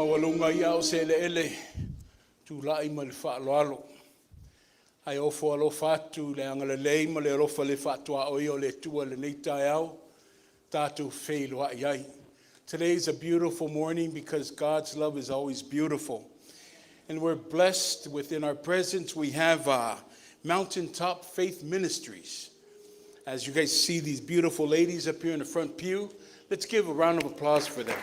Mawalunga ia o se ele tu lai ma le whaaloalo. Ai ofo alo fatu le angale lei ma le rofa le fatua o io le tua le neitai au. Tatu wheilu ai ai. Today is a beautiful morning because God's love is always beautiful. And we're blessed within our presence. We have Mountaintop Faith Ministries. As you guys see these beautiful ladies up here in the front pew, let's give a round of applause for them.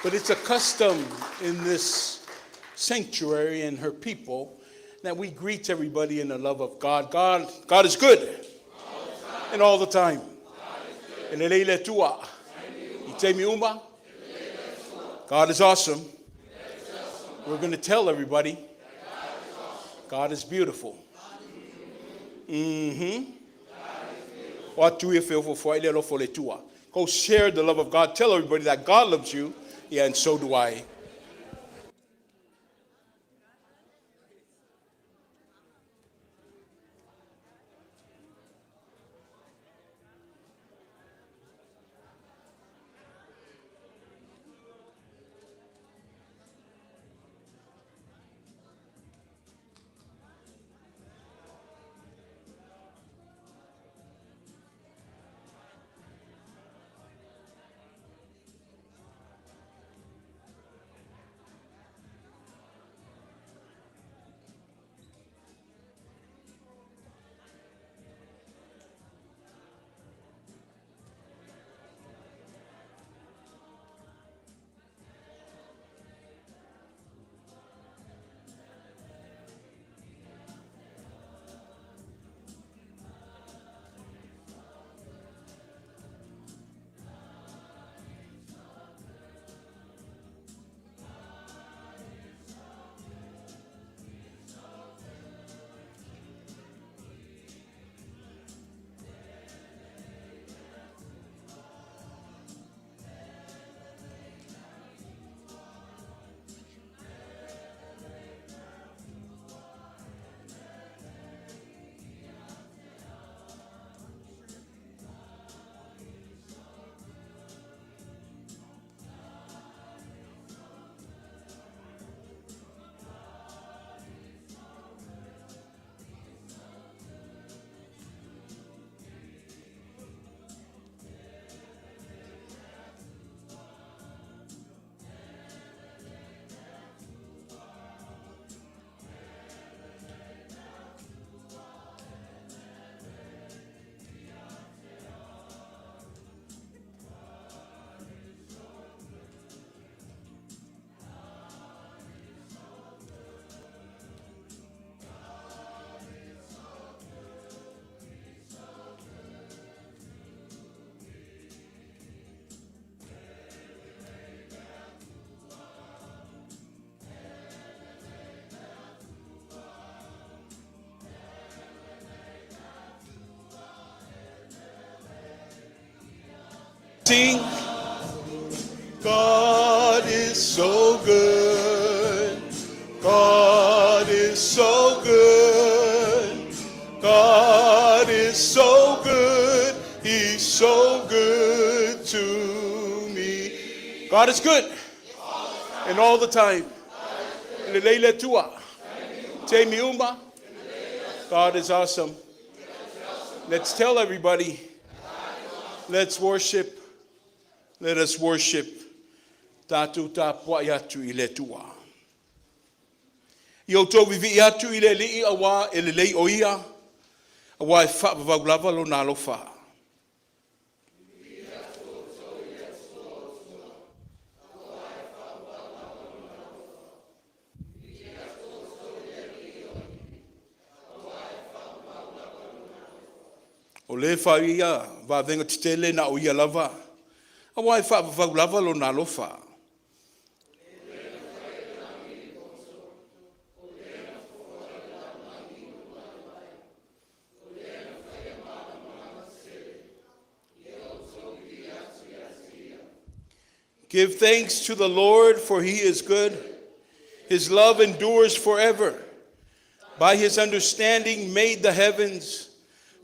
But it's a custom in this sanctuary and her people that we greet everybody in the love of God. God is good. And all the time. God is awesome. We're going to tell everybody God is beautiful. Go share the love of God. Tell everybody that God loves you. Yeah, and so do I. Sing, God is so good. God is so good. God is so good. He's so good to me. God is good. And all the time. God is awesome. Let's tell everybody. Let's worship. Let us worship. Tatu tapua yatu ile tua. Yoto vivi yatu ile li awa ele lei oia. Awa e fa vaulava lo na lo fa. O le fa ia va venga tele na oia lava. Awai fa lava lo na lofa. Give thanks to the Lord, for he is good. His love endures forever. By his understanding made the heavens,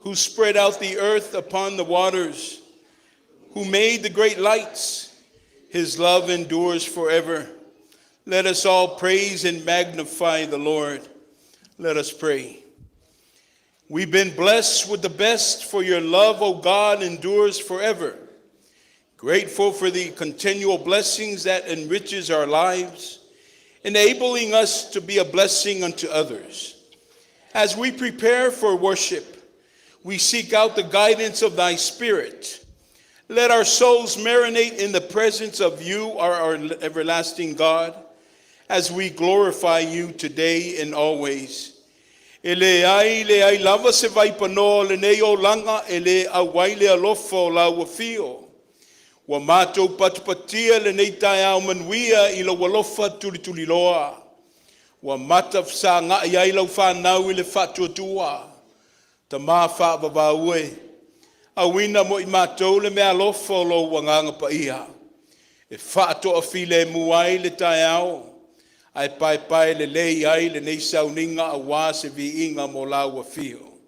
who spread out the earth upon the waters, who made the great lights. His love endures forever. Let us all praise and magnify the Lord. Let us pray. We've been blessed with the best, for your love, O God, endures forever. Grateful for the continual blessings that enriches our lives, enabling us to be a blessing unto others. As we prepare for worship, we seek out the guidance of thy Spirit. Let our souls marinate in the presence of you, our everlasting God, as we glorify you today and always. Ele ai lava se vai pano le nei o langa ele awai le alofa o la wafio. Wa mātou patupatia le nei tai au manuia i la walofa tuli loa. Wa mata sa nga iai lau whanau i le whatuatua. Ta mā whaavawaue. Awina mo I mātou le mea alofa o lo wanganga pa ia. E whaato a file muai le tai au. Ai pai le lei ai le nei sauninga a wā se vi inga mo la wa fio.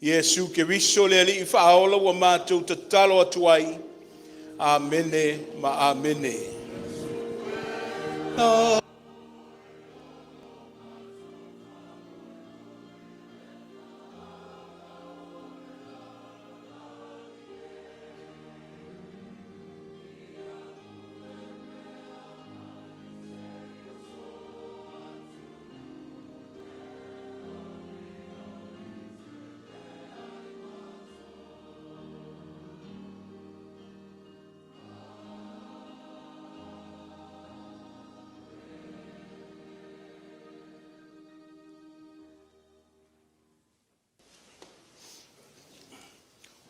Yesu ke riso le ali I whaola wa mātou ta talo atuai. Amene ma amene.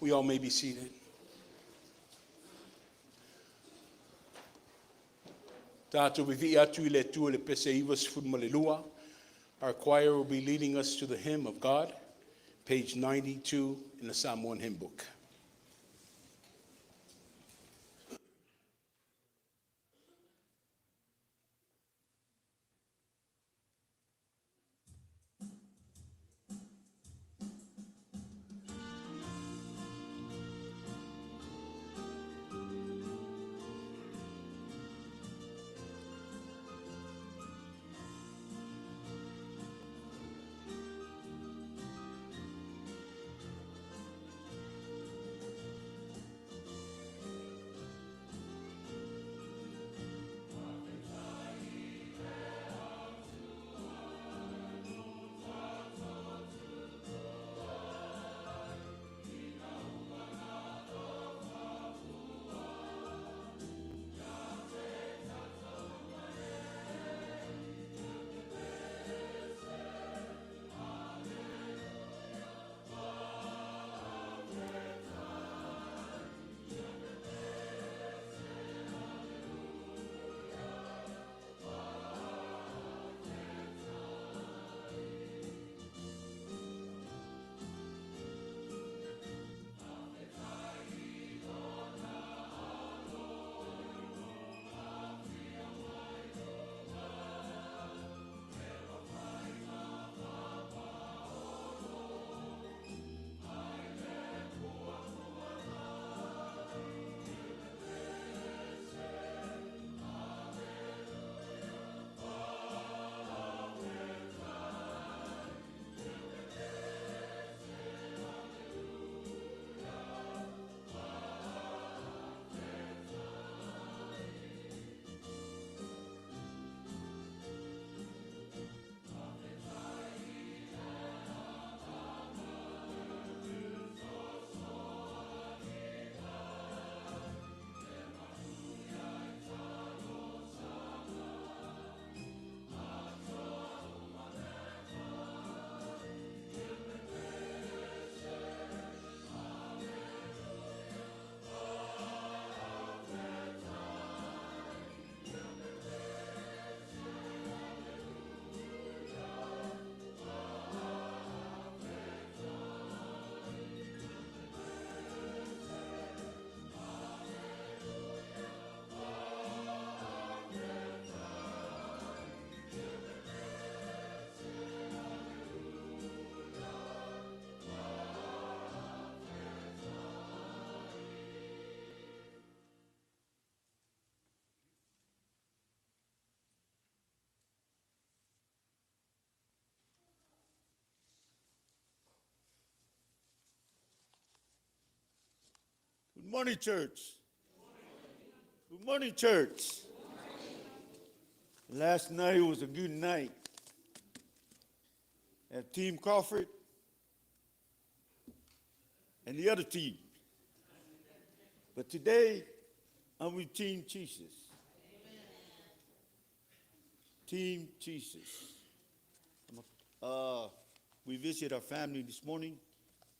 We all may be seated. Tātou vivi atu I le tua le pese iwa sifunu malelua. Our choir will be leading us to the hymn of God, page 92 in the Samoan hymn book. morning, church. Good morning, church. Last night was a good night at Team Crawford and the other team. But today, I'm with Team Jesus. Team Jesus. We visited our family this morning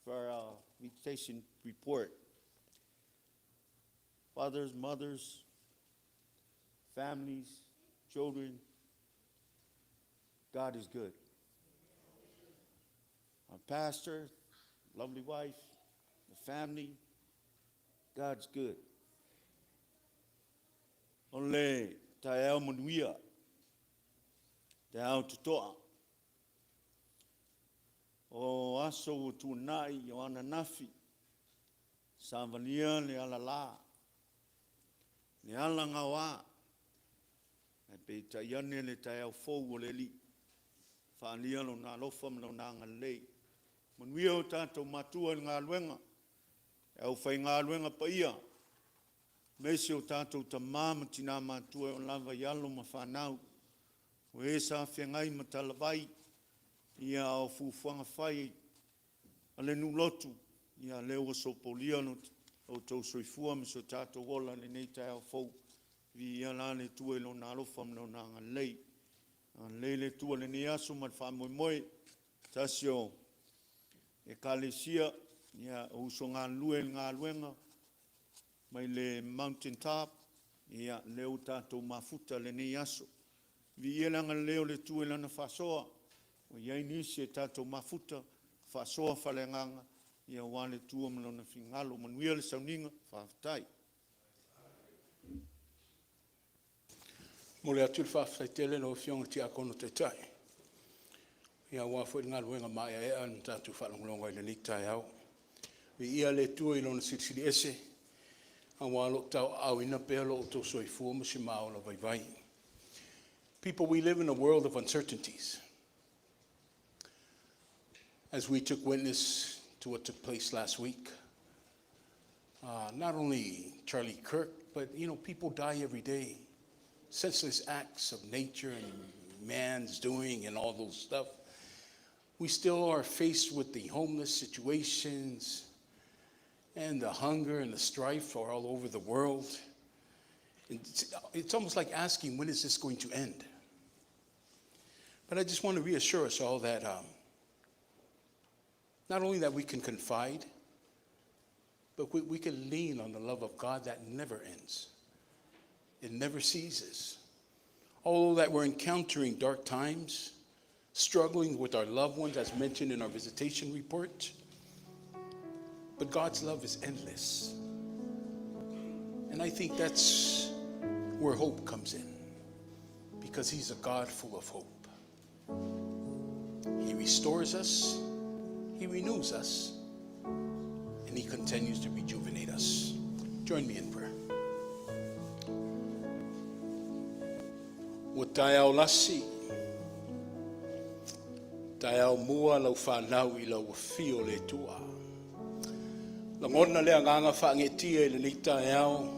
for our visitation report. Fathers, mothers, families, children. God is good. Our pastor, lovely wife, the family, God's good. Ole tae manuia, te au tutoa. O aso tu nai o ananafi, Savalia le alala, le alangawa, e pe taiane le tae au fou o le li, whaania lo na lofam lo na ngalei. Manuia o tātou matua ngā luenga, e au whai ngā luenga pa ia, mese o tātou ta māma tina matua o lava yalo ma whanau, o e sa whiangai ma talawai, ia o fufuanga whai, a le nulotu, ia leo o sopolia no o tau soifua me so tātou wola le nei tae au fou, vi ia la le tua lo na alofam lo na ngalei, le tua le ni aso ma whamoe moe, tasio, e kalesia, ia o uso ngā luenga, mai le mountain top, ia leo tātou mafuta le nei aso, vi ia langa leo le tua lana whasoa, o iai nisi e tātou mafuta, whasoa whalenganga, ia wale tua malona whingalo, manuia le sauninga, whaafutai. Mo le atu le whaafutai tele no fionga ti akono te tai. Ia wafo i ngā luenga mai a ea an tātou whalongolonga i le nik tai au. Vi ia le tua i lona sirisiri ese, a walo tau au ina pēlo o tō soifua ma si maola vai vai. People, we live in a world of uncertainties. As we took witness to what took place last week, not only Charlie Kirk, but people die every day. Senseless acts of nature and man's doing and all those stuff. We still are faced with the homeless situations and the hunger and the strife are all over the world. It's almost like asking, when is this going to end? But I just want to reassure us all that not only that we can confide, but we can lean on the love of God that never ends. It never ceases. Although that we're encountering dark times, struggling with our loved ones, as mentioned in our visitation report, but God's love is endless. And I think that's where hope comes in, because He's a God full of hope. He restores us, He renews us, and He continues to rejuvenate us. Join me in prayer. O tae au lasi, tae au mua lau whanau I lau fio le tua. Langona lea nganga whaangetia I le ni tae au,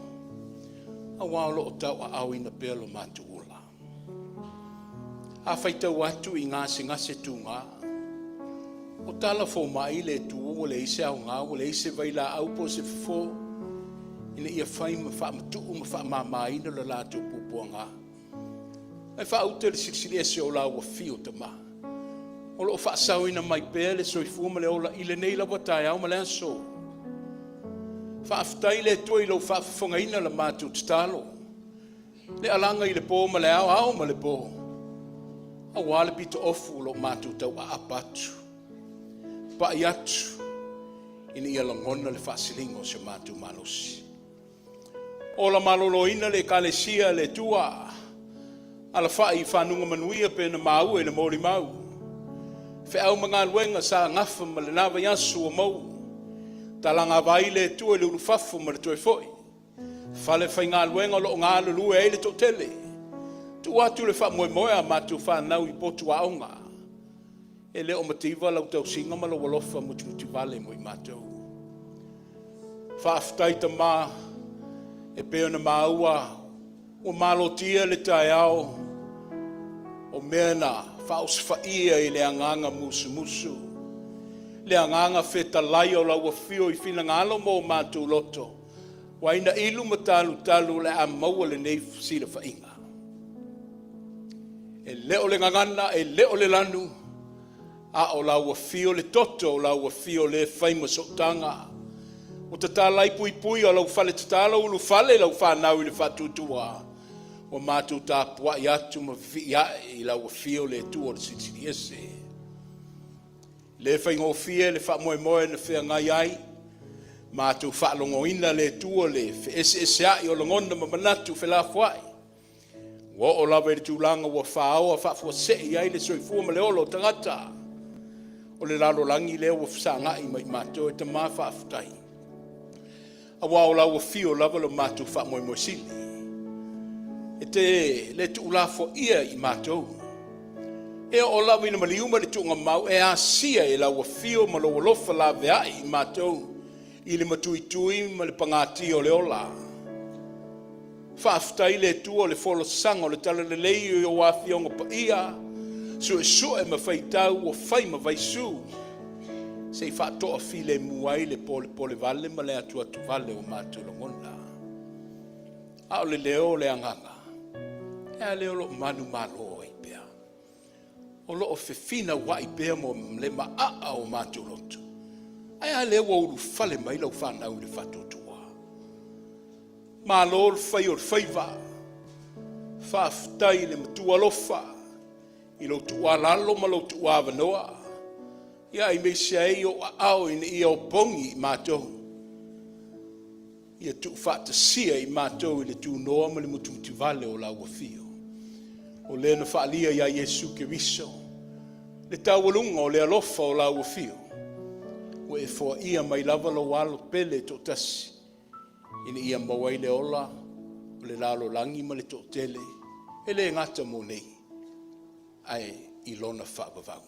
a wālo o tau a au ina pēlo mātu ula. A whaitau atu I ngase tu ngā, o tala fo mai le tu o le ise au ngā, o le ise vai la au po se fo, ina ia whai ma wha matu ma wha mamaina le lātou pupua ngā. Ai wha aute le sirisiri ese o lau a fio te ma. O lo wha asau ina mai pēle so I fuama le ola I le nei lawa tae au ma le anso. Wha aftai le toi lo wha whafonga ina le mātou tatalo. Le alanga I le pō ma le au ma le pō. A wale pito ofu lo mātou tau a apatu. Pa I atu ina ia langona le whaasilingo se mātou malosi. O la malolo ina le kalesia le tua. Ala whai whanunga manuia pēna mau e le mori mau. Whe au mga luenga sa ngafa ma le nawa yasu o mau. Talanga vai le tua le urufafu ma le toi foi. Whale whai ngā luenga lo ngā lulue e le totele. Tu atu le wha moe moe a matu whanau I potu a aunga. E le o mativa lau tau singa ma lo walofa muti vale mo I mātou. whaaftai ta mā, e peo na maua, o malotia le tae ao, o mea na whaoswhaia i le anganga musu musu, le anganga whetalai o lau fio i whina ngalo mo mātou loto, waina ilu matalu talu le a maua le nei sila whainga. E leo le ngangana, e leo le lanu, a o lau fio le toto, o lau fio le whaima sotanga, o te tālai pui pui o lau whale te tāla ulu whale lau whanau i le whatutua, o mātou tā pua i atu ma vi i lau fio le tu o le sitiri ese. Le whaingo fie le wha moe moe na whea ngai ai, mātou whaalongo ina le tu o le ese ese ai o longona ma manatu whela fuai. Wa o lawe le tūlanga wa whaoa whafua sei ai le soifua ma le olo tangata. O le lalo langi leo wa whasangai mai mātou e ta maa whaafutai. A wao lau fio lava lo mātou wha moe moe sili. E te le tu ulafo ia i mātou. E o lawa ina maliuma le tuunga mau e a sia e lau fio ma lo walofa la vea i mātou. I le matui tui ma le pangati o le ola. Whaafutai le tua le folo sanga o le tala le leio i o wafionga pa ia. Su e sue ma whaitau o whai ma vaisu. Sei whaatoa file muai le pole vale ma le atua tu vale o mātou longona. A o le leo le anganga. E a leo lo manu malo i pia. O lo o fefina wa i pia mo le maa o mātou lotu. Ai a leo o ulu fale mai lau whanau le whatotua. Malo le whai o le whaiva. Whaafutai le matua lofa. I lo tua lalo ma lo tua avanoa. Ia i me sei o au in i o pongi i mātou. Ia tu whata sia i mātou i le tu noa ma le mutu vale o lau fio. O le na whaalia ia Yesu ke viso. Le tawalunga o le alofa o lau fio. O e fo ia mai lava lo walo pele to tasi. Ina ia mawai le ola, o le lalo langi ma le to tele. E le ngata mo nei. Ai i lona whaabavau.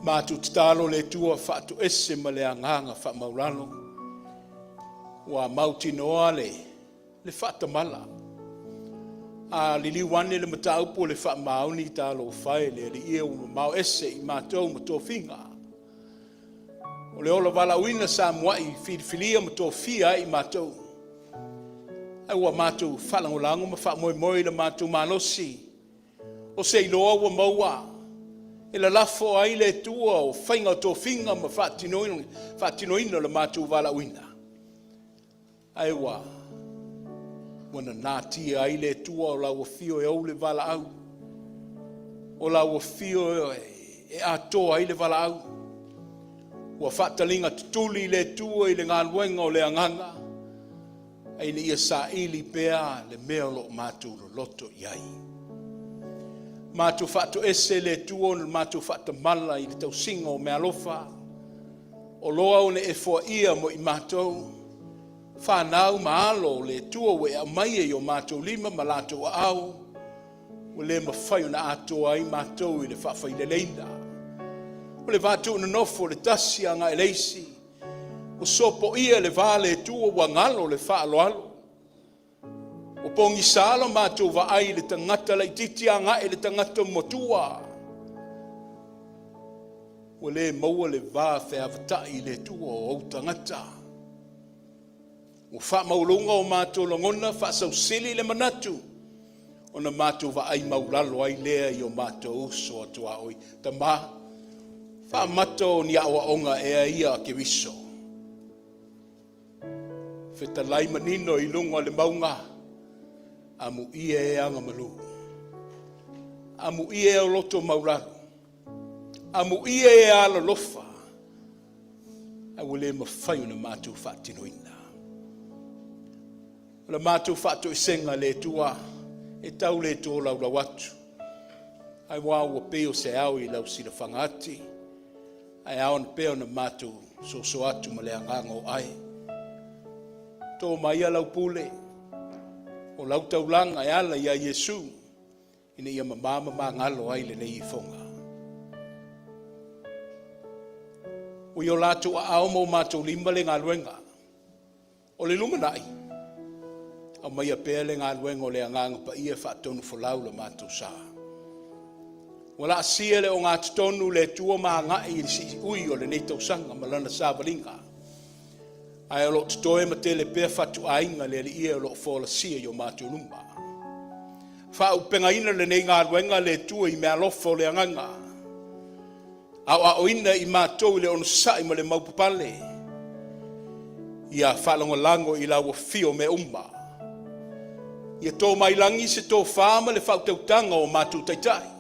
Mātu talo le tua whaatu ese ma le anganga wha maulano. Wa mauti noa le whaatamala. A li liwane le mataupo le wha mauni talo whae le ia o mau ese i mātou ma tō whinga. O le ola wala uina Samuai whifilia ma tō whia i mātou. Ai wa mātou whalangolango ma wha moe moe le mātou malosi. O se iloa wa maua. E la lafo ai le tua o whainga tō whinga ma whaatinoina le mātou wala uina. Ai wa, wana nātia ai le tua o lau fio e au le wala au. O lau fio e ato ai le wala au. Wa whaatalinga tutuli le tua i le ngā luenga o le anganga. Ai ni ia sa ili pea le mea lo mātou lo loto iai. Mātou whaato ese le tua o mātou whaatamala i le tausinga o mea lofa. O loa o ne e fua ia mo i mātou. Whanau maalo le tua we a mai e o mātou lima ma lātou a au. O le mawhai o na atoa i mātou i le whawhai le leina. O le vātou na nofo le tasi a ngā eleisi. O sopo ia le vāle tua wa ngalo le whaaloalo. O pongi sālo mātou wa ai le tangata lai titi a ngā e le tangata motua. O le maua le vā whewhatai le tua o au tangata. O wha maulunga o mātou langona, wha sausili le manatu. O na mātou wa ai maulalo ai lea i o mātou uso atua oi. Ta mā, wha mato ni awa onga ea ia ke wiso. Wheta lai manino i lunga le maunga. Amu ia e anga malu. Amu ia e o loto maulalo. Amu ia e ala lofa. Ai wale mawhai na mātou whaatinoina. La mātou whaato i senga le tua. E tau le tō lau lau atu. Ai wāua peo se au i lau sila whangati. Ai aon peo na mātou so atu ma le angango ai. Tō mai a lau pule. O lau taulanga e ala ia Yesu. Ina ia mamama ma ngalo ai le nei i whonga. O i o lātou a ao mo mātou lima le ngā luenga. O le lumanai. A mai a pele ngā luenga o le anganga pa ia whaatonu whalau le mātou sā. Wala asia le o ngā tutonu le tua mā ngai i si ui o le neitau sanga malana sā valinga. Ai o lo tutoe ma te le pēr whatu ainga le ia o lo whola sia i o mātou numba. Wha upenga ina le nei ngā luenga le tua i mea lofo le anganga. Au a oina i mātou le ono sai ma le maupapale. Ia whalonga lango i lau fio me umba. Ia tō mai langi se tō whāma le whautautanga o mātou taitai.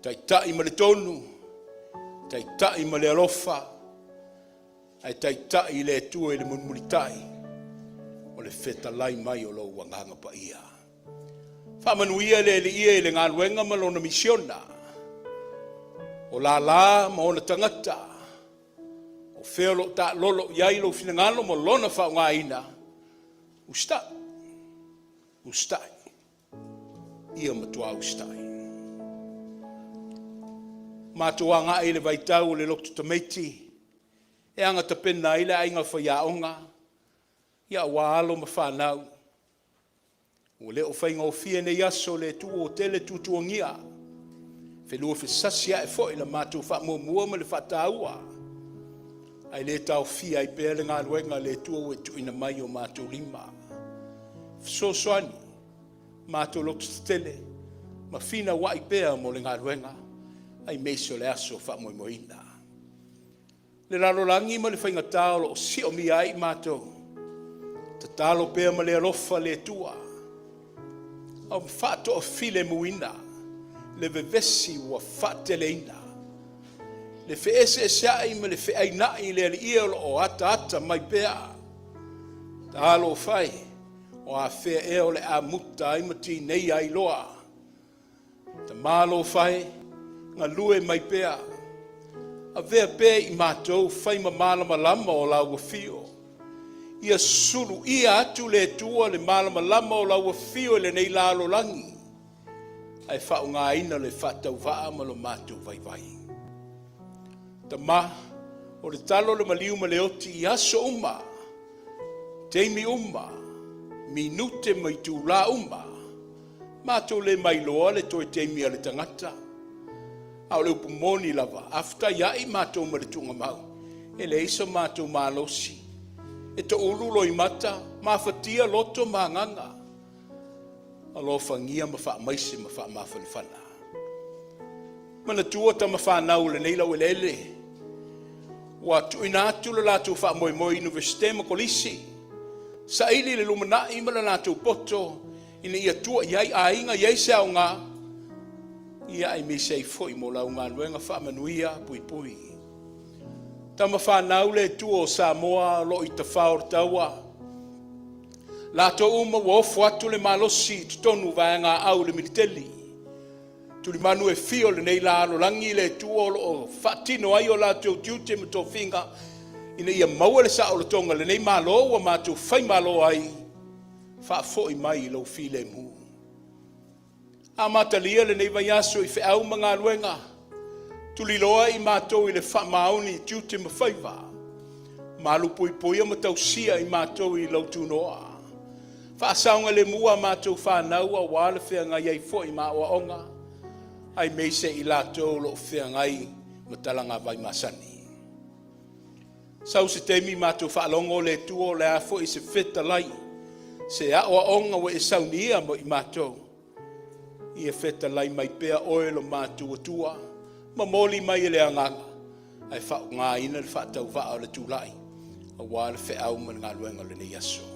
Taitai ma le tonu. Taitai ma le alofa. Ai taitai le tua i le munmuritai. O le wheta lai mai o lo wanganga pa ia. Whamanuia le ia i le ngā luenga ma lona misiona. O la ma ona tangata. O wheo ta lolo iai lo finangalo mo lona whaunga ina. Ustai. Ia matua ustai. Matua ngā ele vaitau le loktu tamaiti. E anga tapena ile ainga whaiaonga. Ia waalo ma whanau. O le o whainga o fia ne yaso le tu o tele tutuangia. Whelua whesasia e fo ila mātou whamua ma le whataua. Ai le tau fia i pēle ngā ruenga le tua o e tu ina mai o mātou lima. So soani, mātou loktu tele, ma fina wa i pēa mo le ngā ruenga, ai meiso le aso whamoimoina. Le ralolangi ma le whainga tāolo o si o mi ai mātou. Ta tālo pēa ma le alofa le tua. Au whato o file muina. Le vevesi wa whateleina. Le wheese esai ma le wheainai le ia o ata mai pea. Ta alo whai. O a whea e o le a muta ai mati nei ai loa. Ta malo whai. Ngā lue mai pea. A vea pea i mātou whai ma malama lama o lau fio. Ia sulu ia atu le tua le malama lama o lau fio le nei lalo langi. Ai whao ngā ina le whatau waa ma lo mātou vai vai. Ta ma, o le talo le maliu ma le oti i aso uma. Teimi uma. Minute mai tu la uma. Mātou le mai loa le toi teimi a le tangata. Au le upumoni lava. Afta iai mātou ma le tunga mau. E le iso mātou mālosi. E to ululo i mata. Mawhatia loto manganga. Alo whangia ma wha maise ma wha mawhanifana. Mana tua ta ma whanau le neila o lele. Wa tu ina atu le lātou wha moi moi universite ma kolisi. Sa ili le lumanai ma le lātou poto. Ina ia tua iai a inga iai se au ngā. Ia ai me sei foi mo lau ngā nuenga wha manuia pui pui. Ta ma whanau le tua o Samoa lo i ta whaor taua. Lato uma wofu atu le malosi tutonu vai ngā au le militeli. Tuli manu e fio le nei lalo langi le tuo o fatino ai o lato tiute me to finga. Ina ia maua le sa o le tonga le nei malo wa matu fai malo ai. Fa foi mai lo file mu. A matalia le nei vai aso i fe au mga luenga. Tuli loa i mato i le fa mauni tiute me faiva. Malu pui pui ma tausia i mato i lo tunoa. Whaasaunga le mua mātou whanau a wāle whea ngai ai fo i mā oa onga. Ai meise i lātou lo whea ngai ma talanga vai masani. Sau se teimi mātou whaalongo le tuo le a fo i se wheta lai. Se a oa onga we e saunia mo i mātou. I e wheta lai mai pea oelo mātou atua. Ma moli mai e le anganga. Ai whao ngā ina le whaatau wha le tūlai. A wāle whea au ma ngā luenga le ne yaso.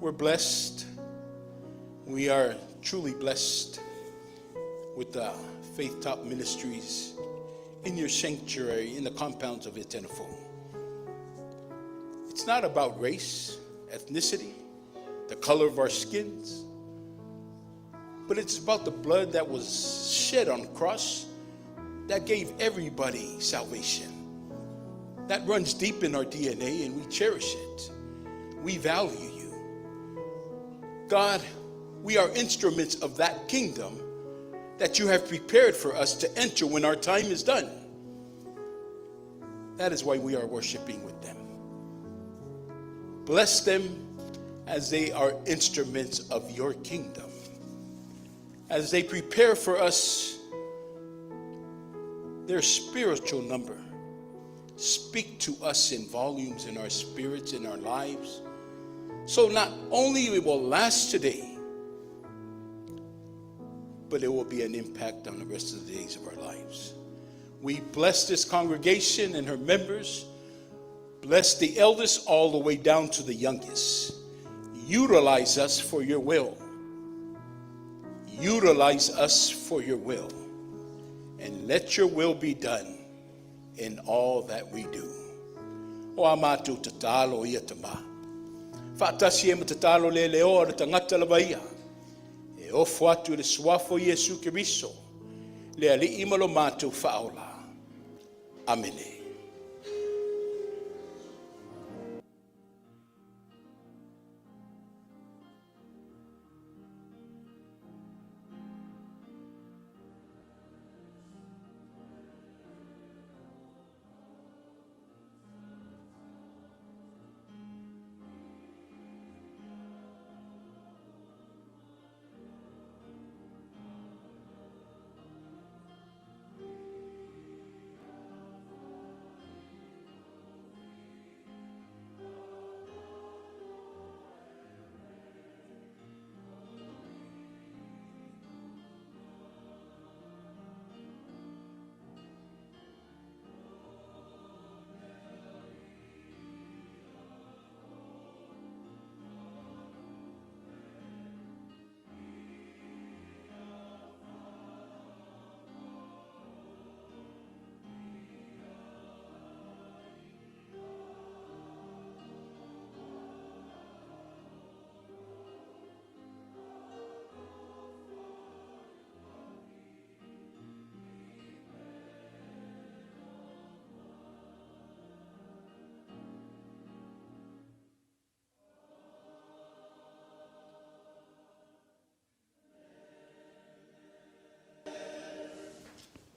We're blessed. We are truly blessed with the Faith Top Ministries in your sanctuary, in the compounds of Etena. It's not about race, ethnicity, the color of our skins, but it's about the blood that was shed on the cross that gave everybody salvation. That runs deep in our DNA and we cherish it. We value you. God, we are instruments of that kingdom that you have prepared for us to enter when our time is done. That is why we are worshiping with them. Bless them as they are instruments of your kingdom. As they prepare for us their spiritual number, speak to us in volumes in our spirits, in our lives, so not only it will last today, but it will be an impact on the rest of the days of our lives. We bless this congregation and her members. Bless the eldest all the way down to the youngest. Utilize us for your will. Utilize us for your will. And let your will be done in all that we do. O amatu tatalo ia tama. Fatasi e tatalo le leo o tangata la baia. E ofo atu le suafo Yesu Kiriso. Le ali imalo matu faola. Amene.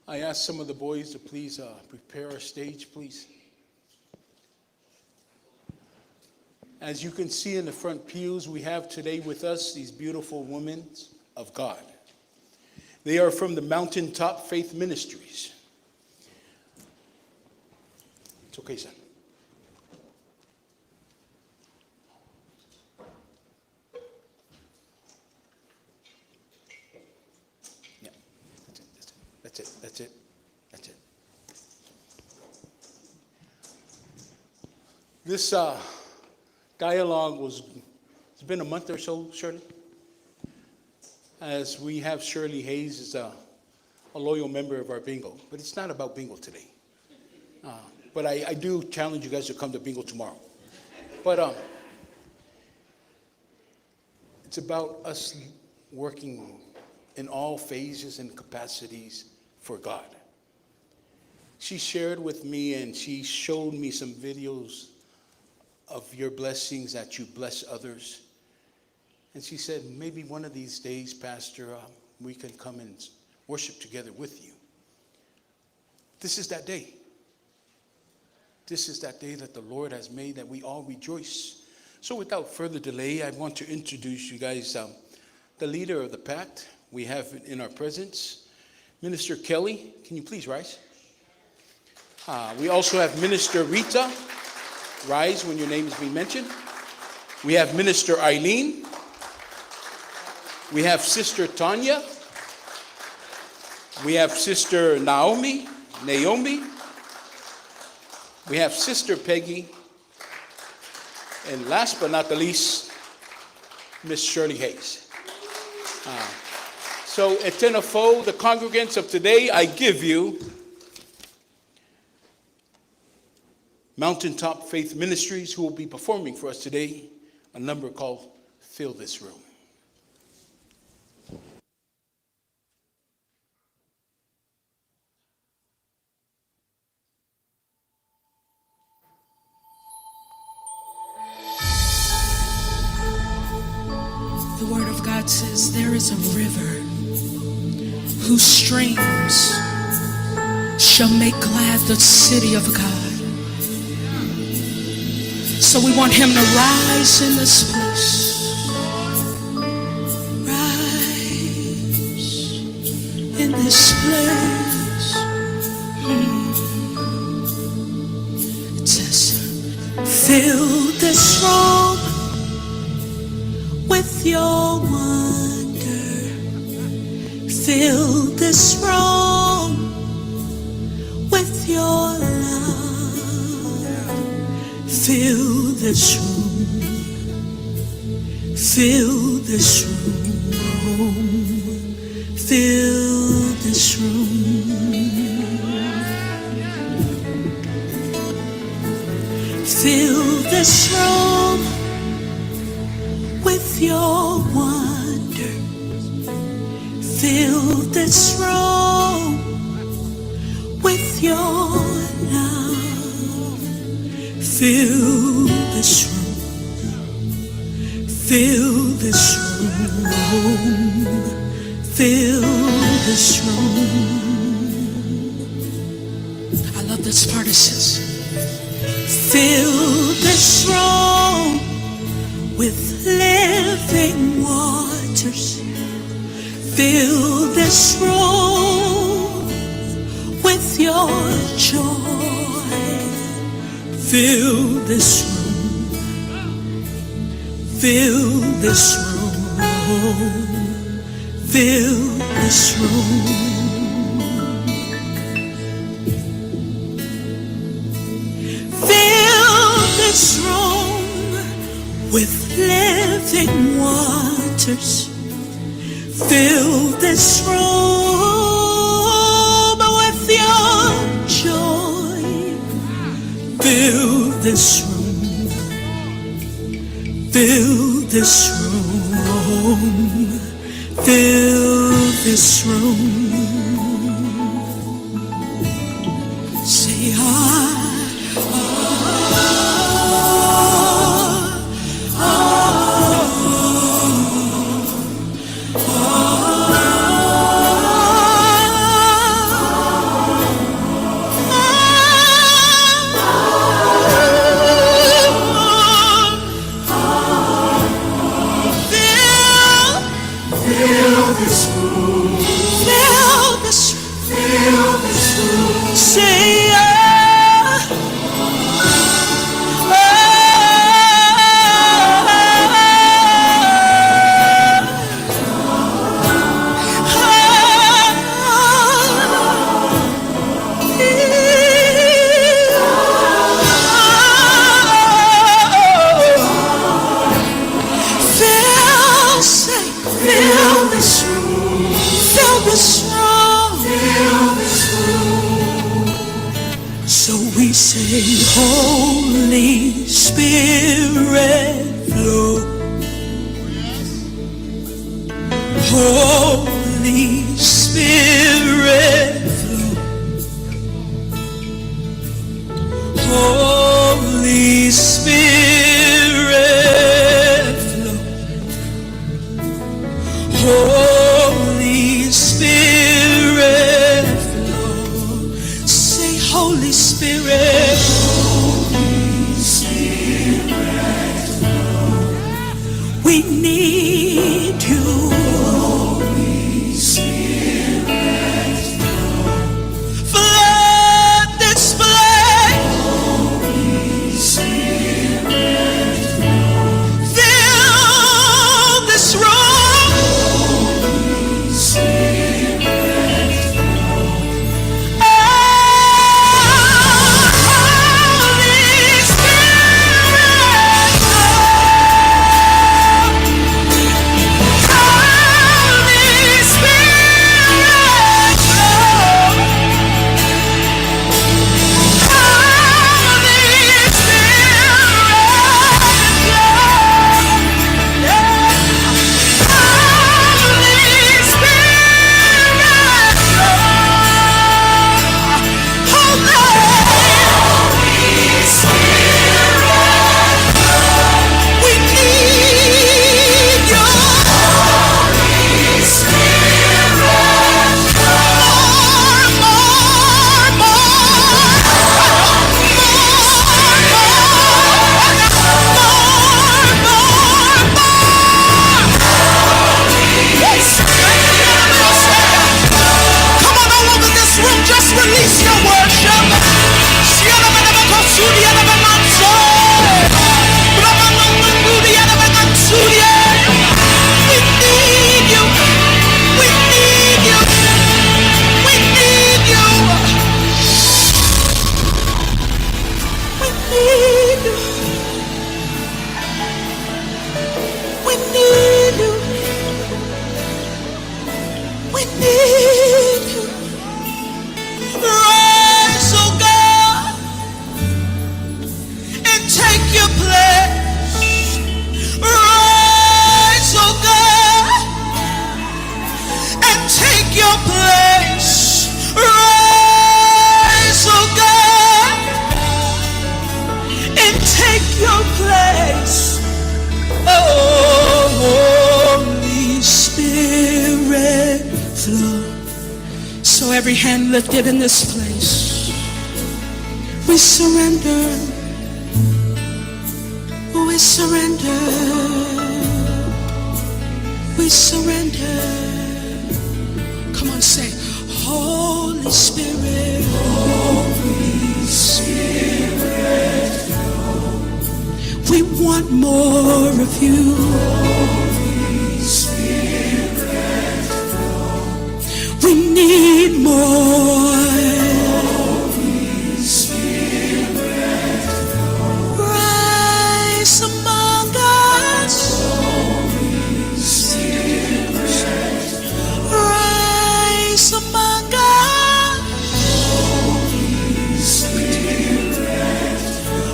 I ask some of the boys to please prepare our stage, please. As you can see in the front pews, we have today with us these beautiful women of God. They are from the Mountaintop Faith Ministries. It's okay, son. Yeah, that's it. That's it. This dialogue it's been a month or so, Shirley, as we have Shirley Hayes as a loyal member of our bingo, but it's not about bingo today. But I do challenge you guys to come to bingo tomorrow. But it's about us working in all phases and capacities for God. She shared with me and she showed me some videos of your blessings, that you bless others. And she said, maybe one of these days, Pastor, we can come and worship together with you. This is that day. This is that day that the Lord has made, that we all rejoice. So without further delay, I want to introduce you guys the leader of the pact. We have in our presence Minister Kelly. Can you please rise? We also have Minister Rita. Rise when your name is being mentioned. We have Minister Eileen. We have Sister Tanya. We have Sister Naomi. We have Sister Peggy. And last but not the least, Miss Shirley Hayes. So, Etena, the congregants of today, I give you Mountaintop Faith Ministries, who will be performing for us today a number called Fill This Room. The Word of God says there is a river whose streams shall make glad the city of God. So we want him to rise in this place. Rise in this place. It says, fill this room with your wonder. Fill this room with your love. Fill this room. Fill this room. Fill this room. Fill this room with your wonder. Fill this room with your love. Fill this room. Fill this room. Fill this room. I love this part. It says, fill this room with living waters. Fill this room with your joy. Fill this room. Fill this room. Fill this room. Fill this room with living waters. Fill this room with your joy. Fill this room. Fill this room. Fill this room. Say, Holy Spirit flow. Holy Spirit flow. Holy Spirit flow. Holy Spirit flow. Say, Holy Spirit. We need you. Holy Spirit, flood this place. Holy Spirit, fill this room. Holy Spirit, every hand lifted in this place. We surrender. We surrender. We surrender. Come on, say, Holy Spirit. Holy Spirit. We want more of you. Holy Spirit. We need more. Holy Spirit. Rise among us. Holy Spirit. Rise among us. Holy Spirit.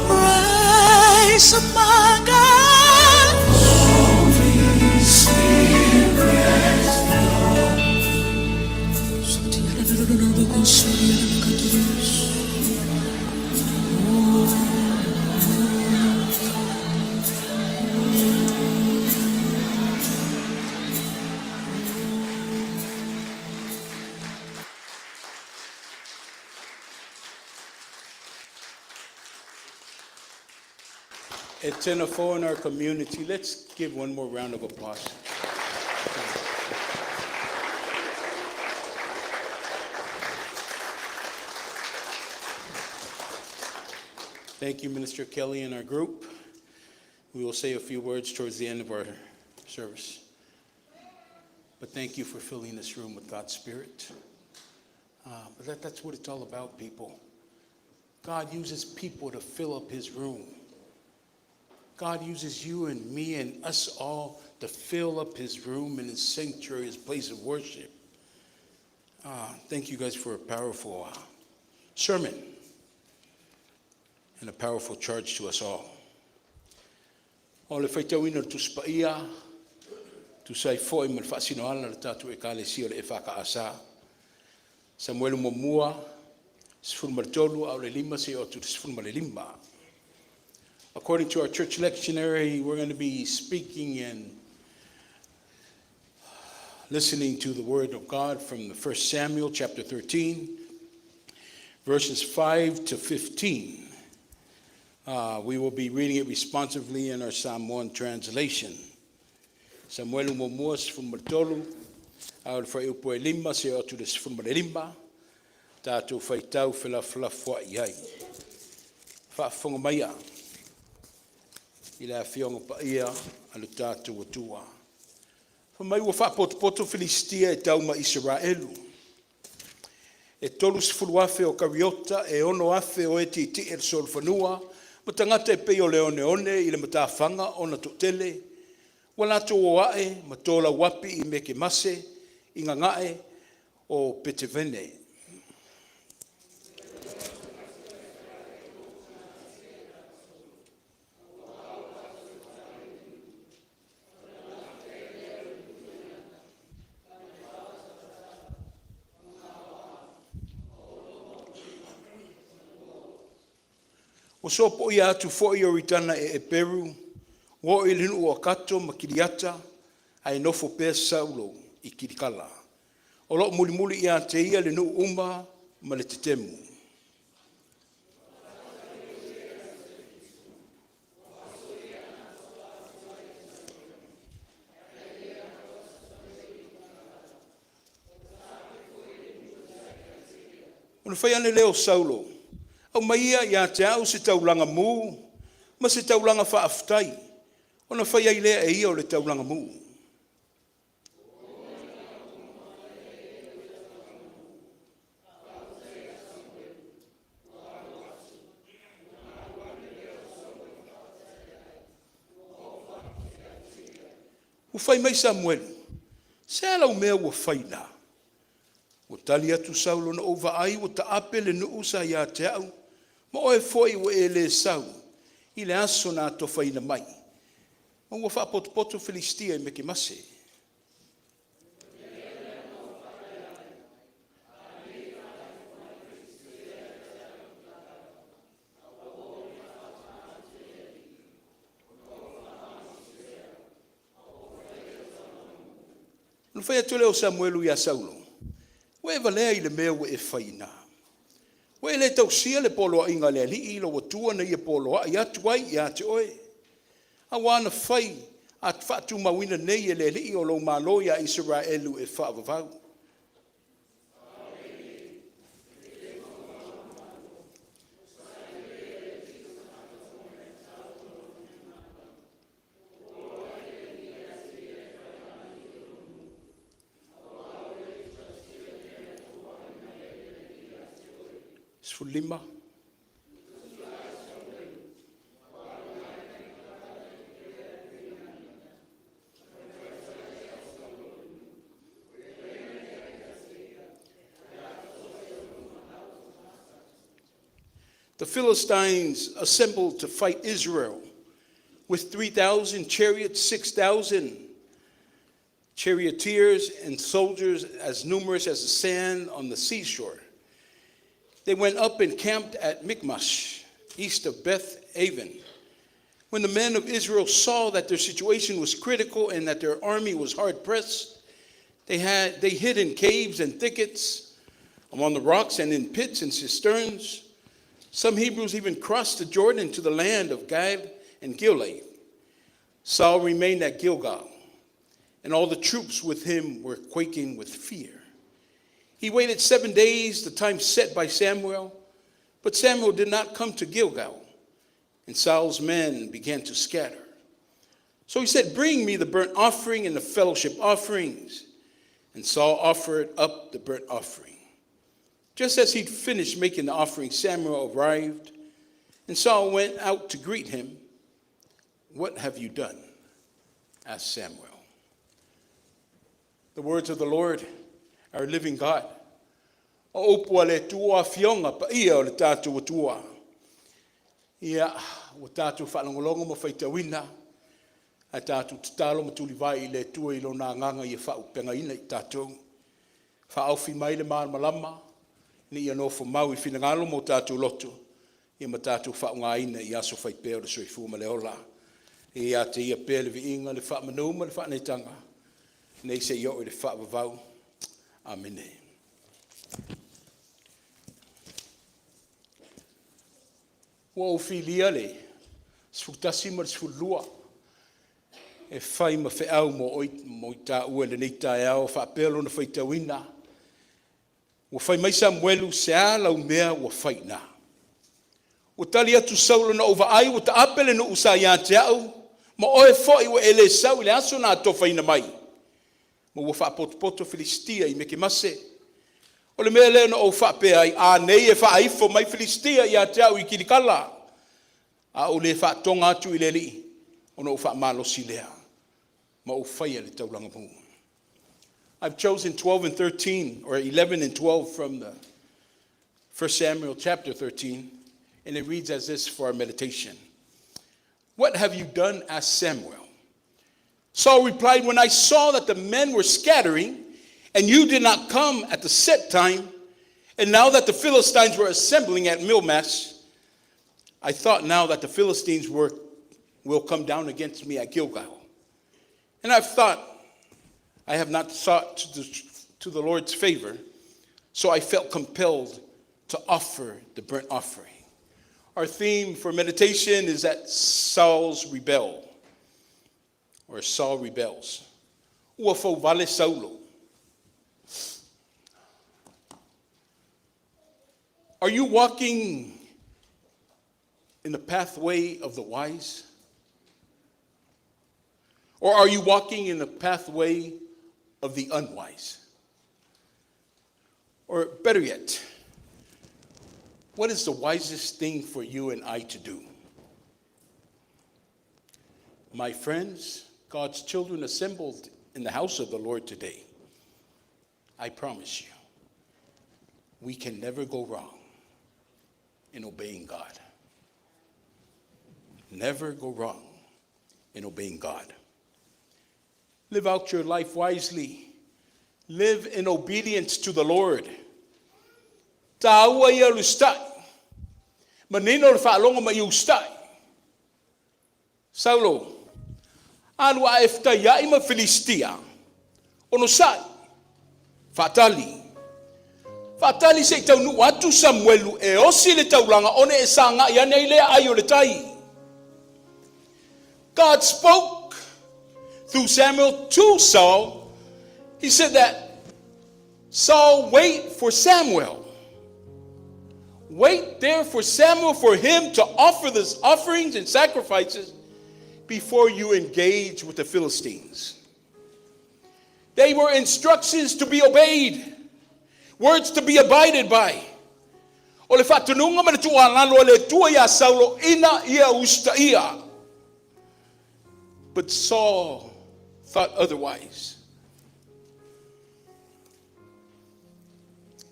Rise among us. Holy Spirit. Etena for in our community. Let's give one more round of applause. Thank you, Minister Kelly and our group. We will say a few words towards the end of our service. But thank you for filling this room with God's Spirit. But that's what it's all about, people. God uses people to fill up his room. God uses you and me and us all to fill up his room and his sanctuary, his place of worship. Thank you guys for a powerful sermon and a powerful charge to us all. O le whaitawina tu spaia, tu sai foi mal fasino ala le tatu e kalesia le EFKAS. Samuelu momua, sifun martolu au le lima se o tu sifun malelima. According to our church lectionary, we're going to be speaking and listening to the word of God from the 1 Samuel chapter 13, verses 5 to 15. We will be reading it responsively in our Samoan translation. Samuelu momuas from Martolu, au fa upo lima se otu des from Malimba, tatu faitau fela flafwa yai. Fa fonga maya. Ila fionga pa ia alu tatu watua. Fa mai wa fa poto Filistia e tauma Israelu. E tolus fuluafe o kariota e ono afe o eti ti el solfanua. Matangata e peo leone ile matafanga ona tutele. Wala to wae matola wapi I meke mase inga ngae o petevene. O sopo ia atu fo I oritana e Peru, wo I linu o kato makiriata, ai nofo pe Saulo I kirikala. O lo mulimuli ia te ia linu umba ma le tetemu. Ona fai ane leo Saulo, au maia ia te au se taulanga mu, ma se taulanga whaaftai. Ona whai ai lea e ia o le taulanga mu. O whai mai Samuelu, se ala o mea ua whai la. O tali atu Saulo na ova ai o ta ape le nuu sa ia te au. Ma oe foi o e le sau, I le aso na tofa ina mai. Ma ua wha poto Filistia I meke mase. No whai atu leo Samuelu ia Saulo. Ue valea I le mea ue e whaina. Ue le tau sia le polo inga le li ilo watua na ia polo a ia tuai ia te oe. A wana whai at whatu mawina nei e le li o lo malo ia Israelu e whaavavau. Lima. The Philistines assembled to fight Israel with 3,000 chariots, 6,000 charioteers, and soldiers as numerous as the sand on the seashore. They went up and camped at Michmash, east of Beth Aven. When the men of Israel saw that their situation was critical and that their army was hard pressed, they hid in caves and thickets, among the rocks and in pits and cisterns. Some Hebrews even crossed the Jordan to the land of Gad and Gilead. Saul remained at Gilgal, and all the troops with him were quaking with fear. He waited 7 days, the time set by Samuel, but Samuel did not come to Gilgal, and Saul's men began to scatter. So he said, "Bring me the burnt offering and the fellowship offerings." And Saul offered up the burnt offering. Just as he'd finished making the offering, Samuel arrived, and Saul went out to greet him. "What have you done?" asked Samuel. The words of the Lord, our living God. O opua le tua fionga pa ia o le tātou atua. Ia, o tātou whalangolongo ma whaitawina. A tātou tatalo ma tuli vai I le tua I lo nā nganga I whau penga ina I tātou. Whaauwhi mai le maa malama. Ni ia no fo mau I whinangalo mo tātou loto. Ia ma tātou whau ngā ina I aso whaipeo le soifu ma le ola. Ia te ia pēle vi inga le wha manau ma le wha neitanga. Nei se io I le wha wavau. Amen. Wa filia le sfutasi mar sfulua e fai ma fe au mo ta ua le nei tai au fa pelo na fai tawina wa fai mai Samuelu se ala o mea wa fai na o tali atu Saulo na ova ai o ta apele no usa ia te au ma oe foi wa ele sau le aso na to fai na mai mo wa fa poto Filistia I meke mase o le mea leo na o whape ai a nei e wha aifo mai Filistia I a te au I kirikala. A o le wha tonga atu I le li. O na o wha malosi lea. Ma o whaia le tauranga pō. I've chosen 12 and 13, or 11 and 12 from the 1 Samuel chapter 13. And it reads as this for our meditation. "What have you done?" asked Samuel. Saul replied, "When I saw that the men were scattering, and you did not come at the set time, and now that the Philistines were assembling at Michmash, I thought now that the Philistines will come down against me at Gilgal. And I've thought, I have not sought to the Lord's favor, so I felt compelled to offer the burnt offering." Our theme for meditation is that Saul's rebel, or Saul rebels. Ua Fouvale Saulo. Are you walking in the pathway of the wise? Or are you walking in the pathway of the unwise? Or better yet, what is the wisest thing for you and I to do? My friends, God's children assembled in the house of the Lord today, I promise you, we can never go wrong in obeying God. Never go wrong in obeying God. Live out your life wisely. Live in obedience to the Lord. Ta'aua ia lustai. Manino le whaalonga ma iu stai. Saulo, alua efta ia ima Filistia. Ono sai. Fatali. Whaatali se tau nu atu Samuelu e osi le taulanga one e sanga ia nei lea ai o le tai. God spoke through Samuel to Saul. He said that, Saul, wait for Samuel. Wait there for Samuel, for him to offer the offerings and sacrifices before you engage with the Philistines. They were instructions to be obeyed, words to be abided by. O le whatununga mana tua lalo le tua ia Saulo ina ia usta ia. But Saul thought otherwise.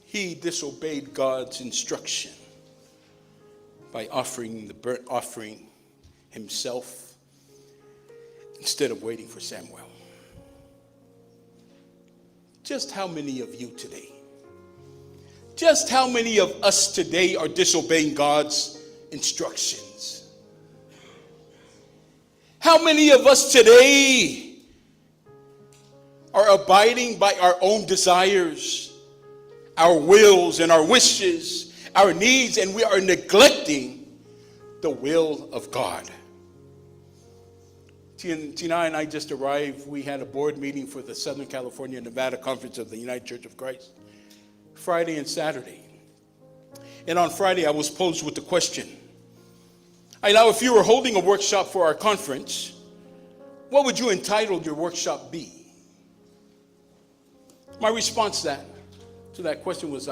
He disobeyed God's instruction by offering the burnt offering himself instead of waiting for Samuel. Just how many of you today, just how many of us today are disobeying God's instructions? How many of us today are abiding by our own desires, our wills and our wishes, our needs, and we are neglecting the will of God? Tina and I just arrived. We had a board meeting for the Southern California Nevada Conference of the United Church of Christ, Friday and Saturday. And on Friday, I was posed with the question, Ailao, if you were holding a workshop for our conference, what would you entitle your workshop be? My response to that question was,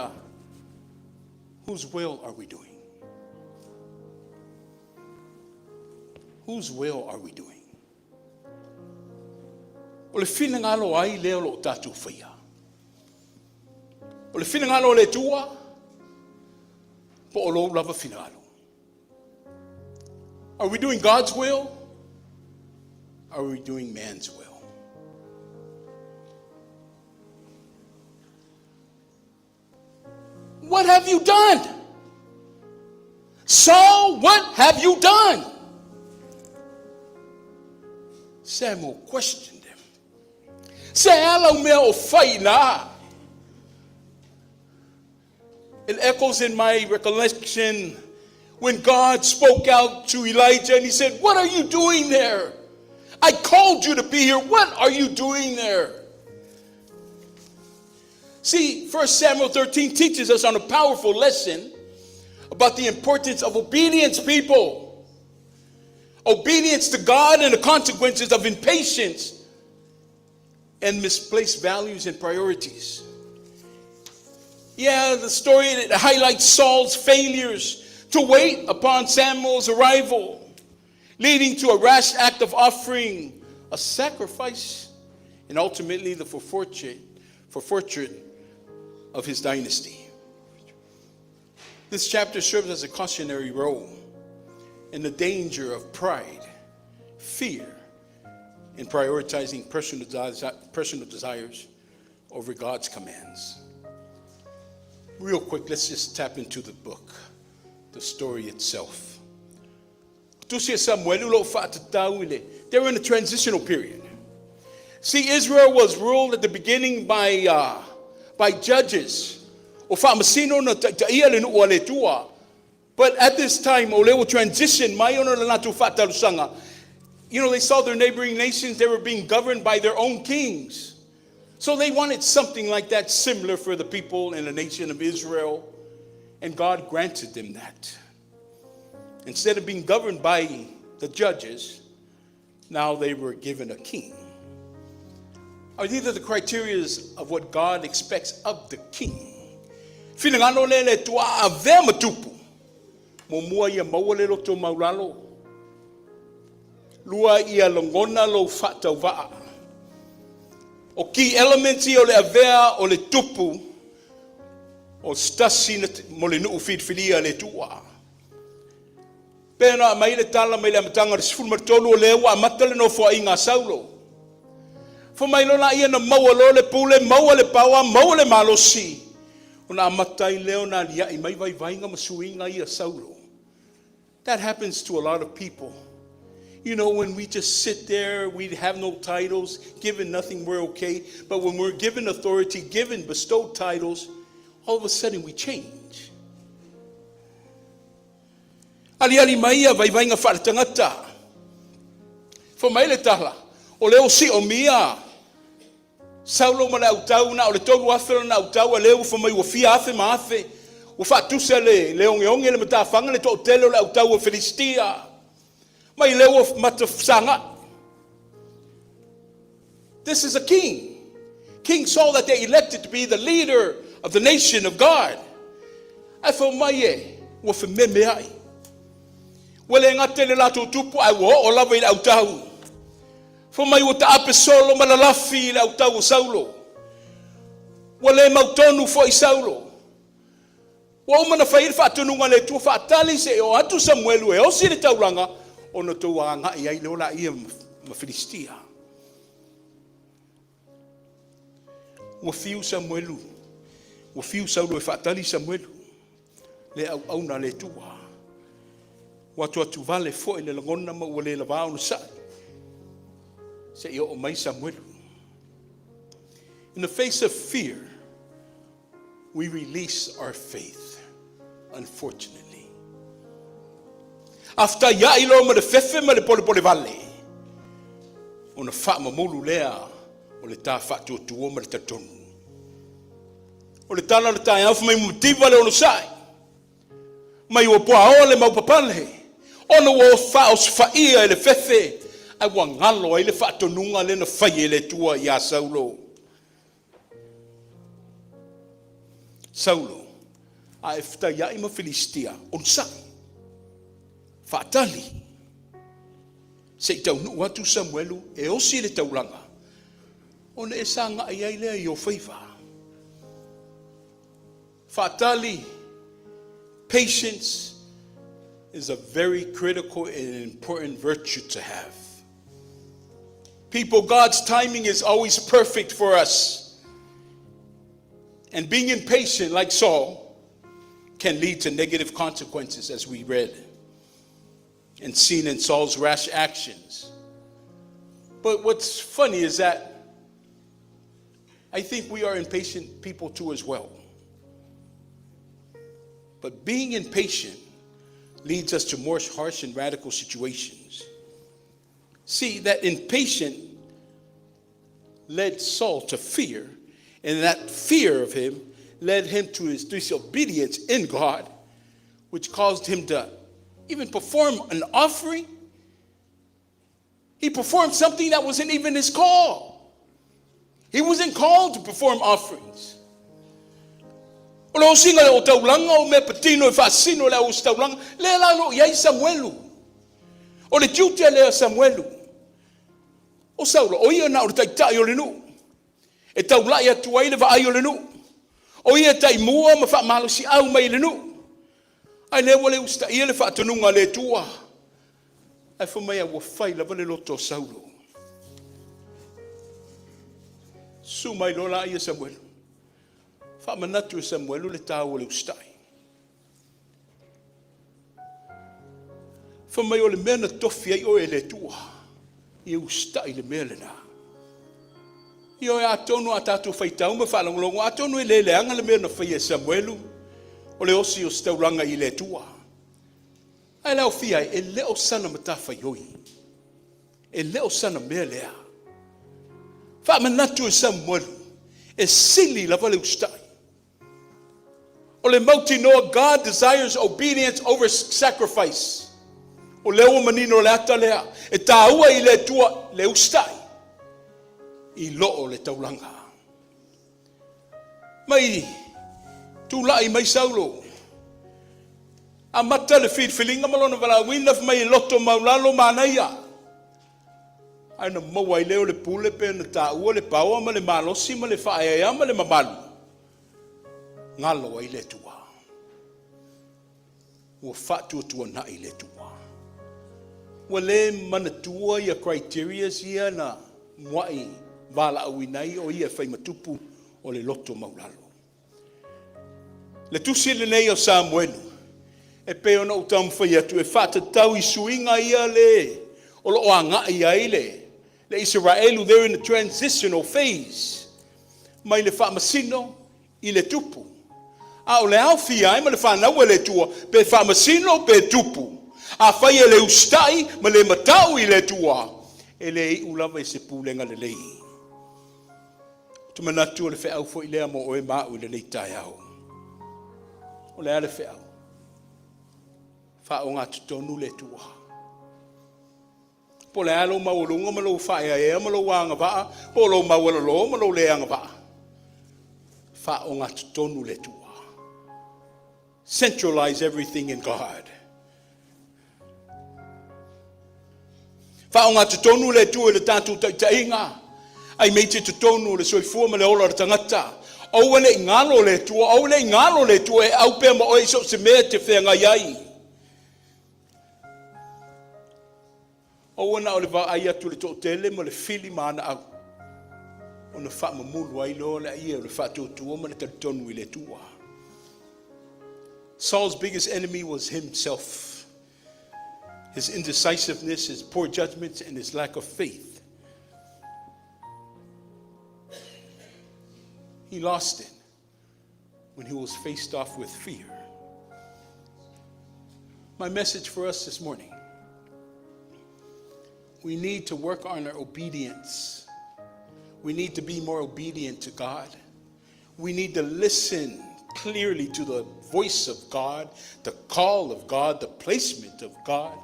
whose will are we doing? Whose will are we doing? O le finangalo ai leo lo tatu fia. O le finangalo le tua, po o lo lava finangalo. Are we doing God's will? Or are we doing man's will? What have you done? Saul, what have you done? Samuel questioned him. Se Ailao Malepeai Tofaeono. It echoes in my recollection when God spoke out to Elijah and he said, what are you doing there? I called you to be here. What are you doing there? See, 1 Samuel 13 teaches us on a powerful lesson about the importance of obedience, people. Obedience to God and the consequences of impatience and misplaced values and priorities. Yeah, the story that highlights Saul's failures to wait upon Samuel's arrival, leading to a rash act of offering a sacrifice and ultimately the forfeiture of his dynasty. This chapter serves as a cautionary role in the danger of pride, fear, and prioritizing personal desires over God's commands. Real quick, let's just tap into the book, the story itself. They were in a transitional period. See, Israel was ruled at the beginning by judges. But at this time, they will transition. You know, they saw their neighboring nations, they were being governed by their own kings. So they wanted something like that similar for the people and the nation of Israel. And God granted them that. Instead of being governed by the judges, now they were given a king. Are these the criteria of what God expects of the king? Lua ia longona lo fata va. O key elements o le avea o le tupu o stasi mo le nuu filia le tua. Pena mai le tala mai le matanga le sifuru martolu o le wa matale no fo inga Saulo. Fo mai lona ia na maua lo le pule, maua le paua, maua le malosi. Ona matai leo na lia I mai vai vainga masuinga ia Saulo. That happens to a lot of people. You know, when we just sit there, we have no titles, given nothing, we're okay. But when we're given authority, given bestowed titles, all of a sudden we change. Ali maia vai nga whaatangata. For mai le tala, o leo si o mia, Saulo ma le autau na o le tolu afero na autau a leo for mai ua fia afe ma afe, ua whaatusa le leongeonge le matawhanga le to telo le autau o Filistia. Mai leo matafsanga. This is a king. King Saul that they elected to be the leader of the nation of God. Ai for mai e, ua whameme ai. Wale ngate le lato tupu ai wo o lava i le autau. For mai o taape solo malalafi le autau o Saulo. Wale mautonu fo i Saulo. Wa umana whairi whaatununga le tua whaatali se o atu Samuelu e osi le tauranga o na tau anga i ai leola ia ma Filistia. Wa fiu Samuelu. Wa fiu Saulo e whaatali Samuelu. Le au na le tua. Watu atu vale fo i le langona ma ua le lavao na sai. Se i o mai Samuelu. In the face of fear, we release our faith, unfortunately. After ya ilo ma le fefe ma le pole vale. O na wha ma molu lea o le tā whatu o tuo ma le tatonu. O le tala le tā iaufu mai mutiva le ono sai. Mai ua poa o le maupapale. Ono o wha o sfaia le fefe. Ai wa ngalo ai le whaatonunga le na whai le tua i a Saulo. Saulo, a e whita ia ima Filistia, on sai. Whaatali. Se i tau nuu atu Samuelu, e osi le taulanga. Ona e sanga ai ai lea i o whaiva. Whaatali, patience is a very critical and important virtue to have. People, God's timing is always perfect for us. And being impatient, like Saul, can lead to negative consequences, as we read and seen in Saul's rash actions. But what's funny is that I think we are impatient people too as well. But being impatient leads us to more harsh and radical situations. See, that impatient led Saul to fear, and that fear of him led him to his disobedience in God, which caused him to even perform an offering. He performed something that wasn't even his call. He wasn't called to perform offerings. O le osinga le o taulanga o me patino e whaasino le o taulanga, le lalo iai Samuelu. O le tiutia le Samuelu. O Saulo, o ia na o taitai o le nu. E taulai atu ai le vaai o le nu. O ia tai mua ma wha malo si au mai le nu. Ai le wale usta ia le wha atununga le tua. Ai whamai a wafai la vale loto Saulo. Su mai lola ia Samuelu. Wha manatu e Samuelu le tau o le ustai. Whamai o le mea na tofi ai o e le tua. I ustai le mea le na. I o e atonu a tatu whaitau ma whalongolongo. Atonu e le anga le mea na whai e Samuelu. O le osi o stauranga i le tua. Ai lau fia e leo sana mata whaioi. E leo sana mea lea. Wha manatu e Samuelu. E sili la vale ustai. O le mauti noa, God desires obedience over sacrifice. O leo manino le ata lea. E taua i le tua le ustai. I loo le taulanga. Mai, tūlai mai Saulo. A mata le whiwhilinga malona wala winaf mai loto maulalo manaia. Aina maua i leo le pule pe na taua le paua ma le malosi ma le whaeaya ma le mamalu. Ngalo ai le tua. Ua whatu tua na i le tua. Ua le manatua ia criteria ia na mwai vala awinai o ia whai matupu o le loto maulalo. Le tusi le nei o Samuelu. E pe ona utam whai atu e whata tau i suinga ia le. O lo anga ia ile. Le Israelu, they're in the transitional phase. Mai le wha masino i le tupu. A o le au fia ai ma le whanau le tua, pe whamasino pe tupu. A whai e le ustai ma le matau I le tua. E le I ulawa I se pūlenga le lei. Tumanatu o le whaau fo I lea mo oe mau I le nei tai au. O le ale whaau. Whao ngā tutonu le tua. Po le alo maulunga ma lo whaia e ma lo wanga waa. Po lo mawala lo ma lo leanga waa. Whao ngā tutonu le tua. Centralize everything in God. Whao ngā tutonu le tua le tātou tainga. Ai mei te tutonu le soifua ma le ola le tangata. Au le ngalo le tua, au le ngalo le tua e au pēr ma oi so se mea te whenga iai. Au ana o le wa ai atu le tō tele ma le fili maana au. O na wha mamulu ai lo le ia o le wha tōtua ma le tatonu I le tua. Saul's biggest enemy was himself. His indecisiveness, his poor judgments, and his lack of faith. He lost it when he was faced off with fear. My message for us this morning: we need to work on our obedience. We need to be more obedient to God. We need to listen clearly to the voice of God, the call of God, the placement of God,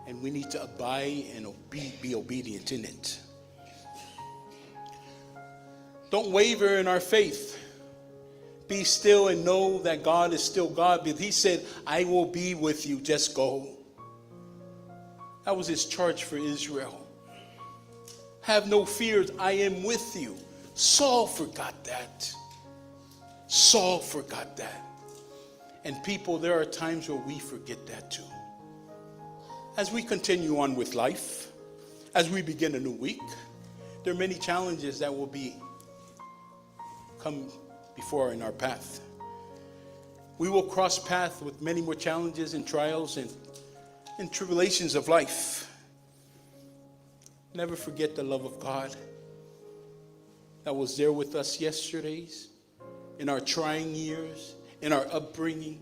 and we need to abide and be obedient in it. Don't waver in our faith. Be still and know that God is still God. But He said, I will be with you, just go. That was His charge for Israel. Have no fears, I am with you. Saul forgot that. Saul forgot that. And people, there are times where we forget that too. As we continue on with life, as we begin a new week, there are many challenges that will come before in our path. We will cross paths with many more challenges and trials and tribulations of life. Never forget the love of God that was there with us yesterdays, in our trying years, in our upbringing,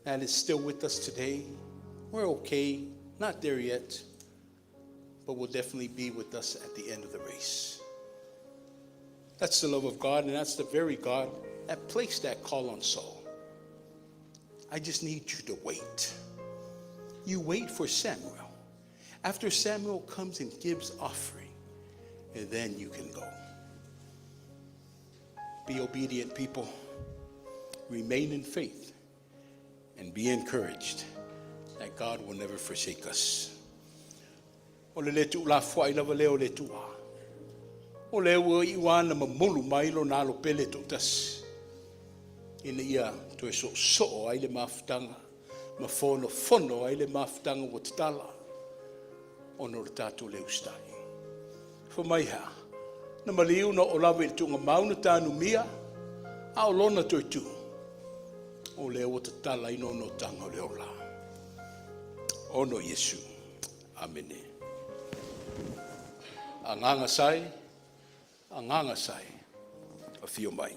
that is still with us today. We're okay, not there yet, but will definitely be with us at the end of the race. That's the love of God, and that's the very God that placed that call on Saul. I just need you to wait. You wait for Samuel. After Samuel comes and gives offering, and then you can go. Be obedient, people. Remain in faith, and be encouraged that God will never forsake us. O le letu la fwai lava leo le tua. O le ua iwana mamulu mailo na alo pele totas. Ina ia to e so ai le maftanga. Mafono ai le maftanga o tatala. Ono le tatu le ustai. Whamaiha. Na maliu na o lawe tunga mauna tānu mia. A o lona toitu. O le o tatala ino no tanga o le ola. Ono Yesu. Amene. Anganga sai. A fio mai.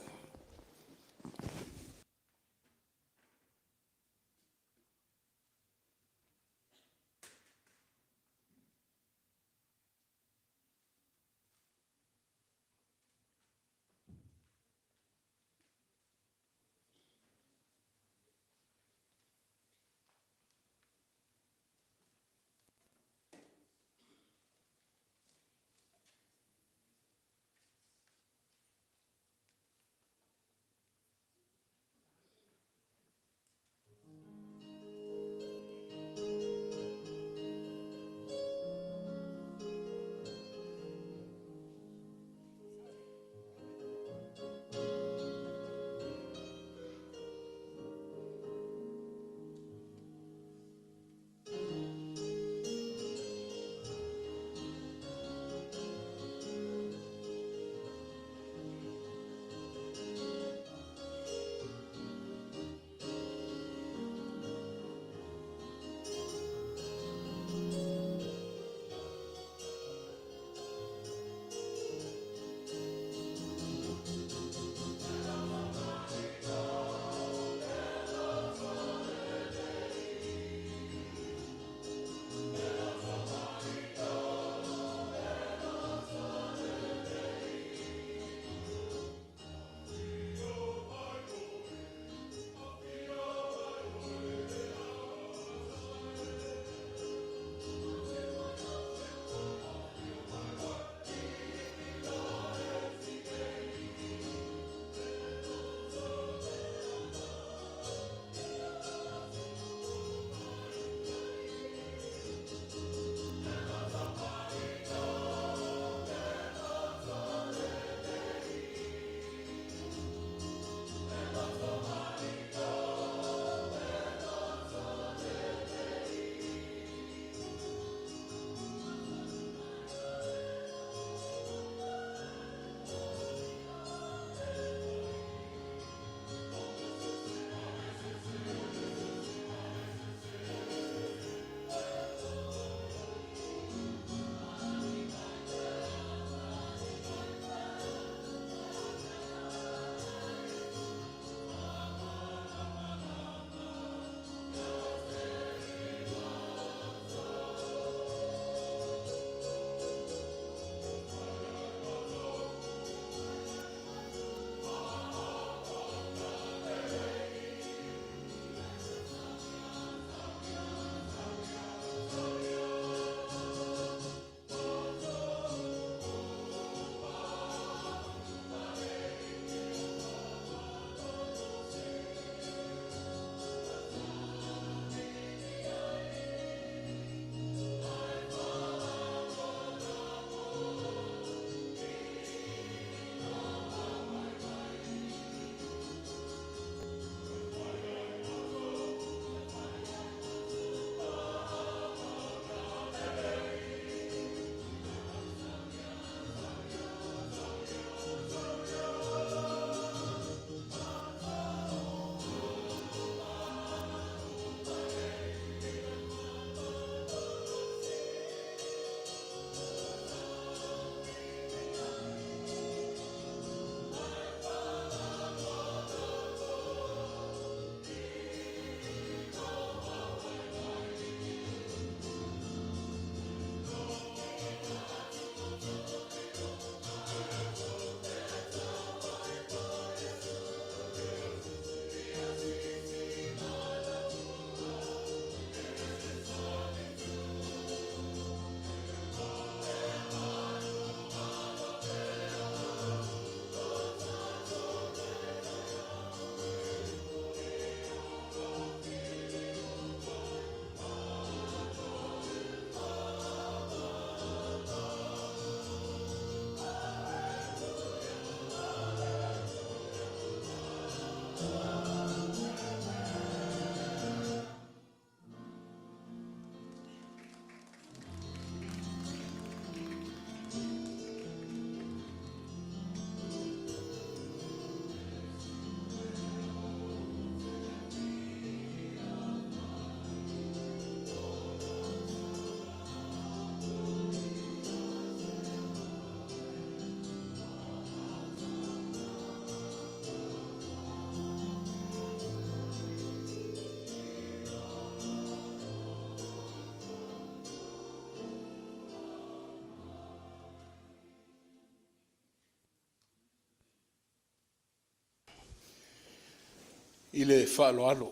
I le whaaloalo,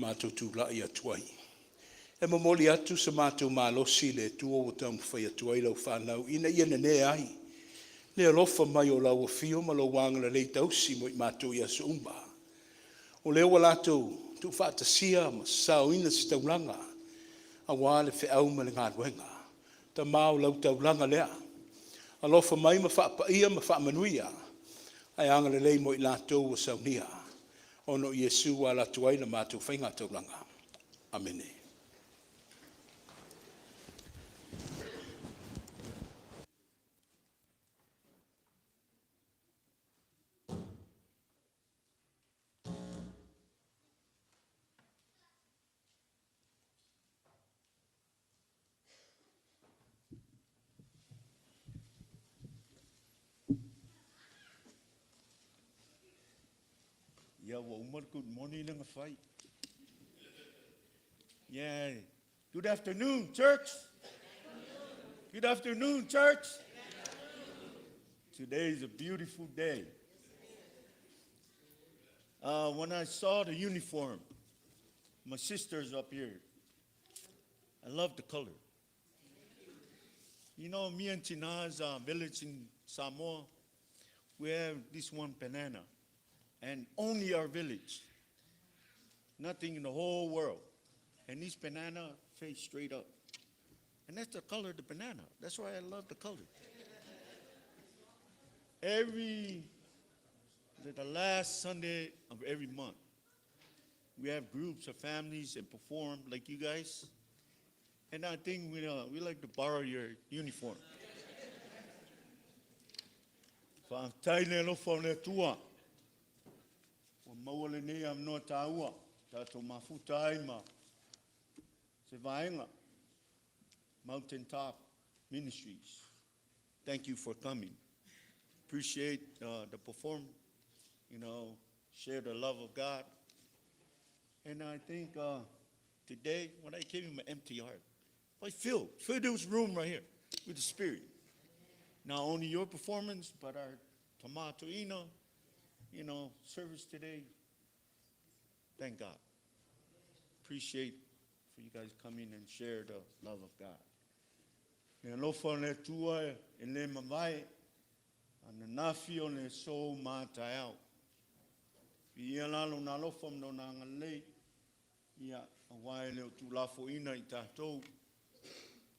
mātou tūlai atuai. E mamoli atu sa mātou mālosi le tua o tamu whai atuai lau whanau, ina ia na ne ai. Le alofa mai o lau afio ma lo wangala lei tausi mo I mātou ia sa umba. O leo walatou tu whaatasia ma sao ina si taulanga, a wale whi au ma le ngā ruenga. Ta mau lau taulanga lea. Alofa mai ma whaapaia ma whaamanuia, ai angala lei mo I lātou o saunia. Ono Iesu wa lātuai na mātou whainga taulanga. Amene. Yeah, well, good morning and a fight. Yeah, good afternoon, church. Good afternoon, church. Today is a beautiful day. When I saw the uniform, my sister's up here. I love the color. You know, me and Tina's village in Samoa, we have this one banana. And only our village. Nothing in the whole world. And this banana face straight up. And that's the color of the banana. That's why I love the color. The last Sunday of every month, we have groups of families and perform like you guys. And I think we like to borrow your uniform. Mawale nei am no taua, tato mafuta ai ma se vaenga, Mountain Top Ministries. Thank you for coming. Appreciate the perform, share the love of God. And I think today, when I came in my empty heart, I filled this room right here with the Spirit. Not only your performance, but our tomato service today. Thank God. Appreciate for you guys coming and share the love of God. Ne lofa le tua e le mamai ana nafi o le so mātaiao. Ia lalo na lofa mno na ngalei ia awai leo tu lafo ina I tātou.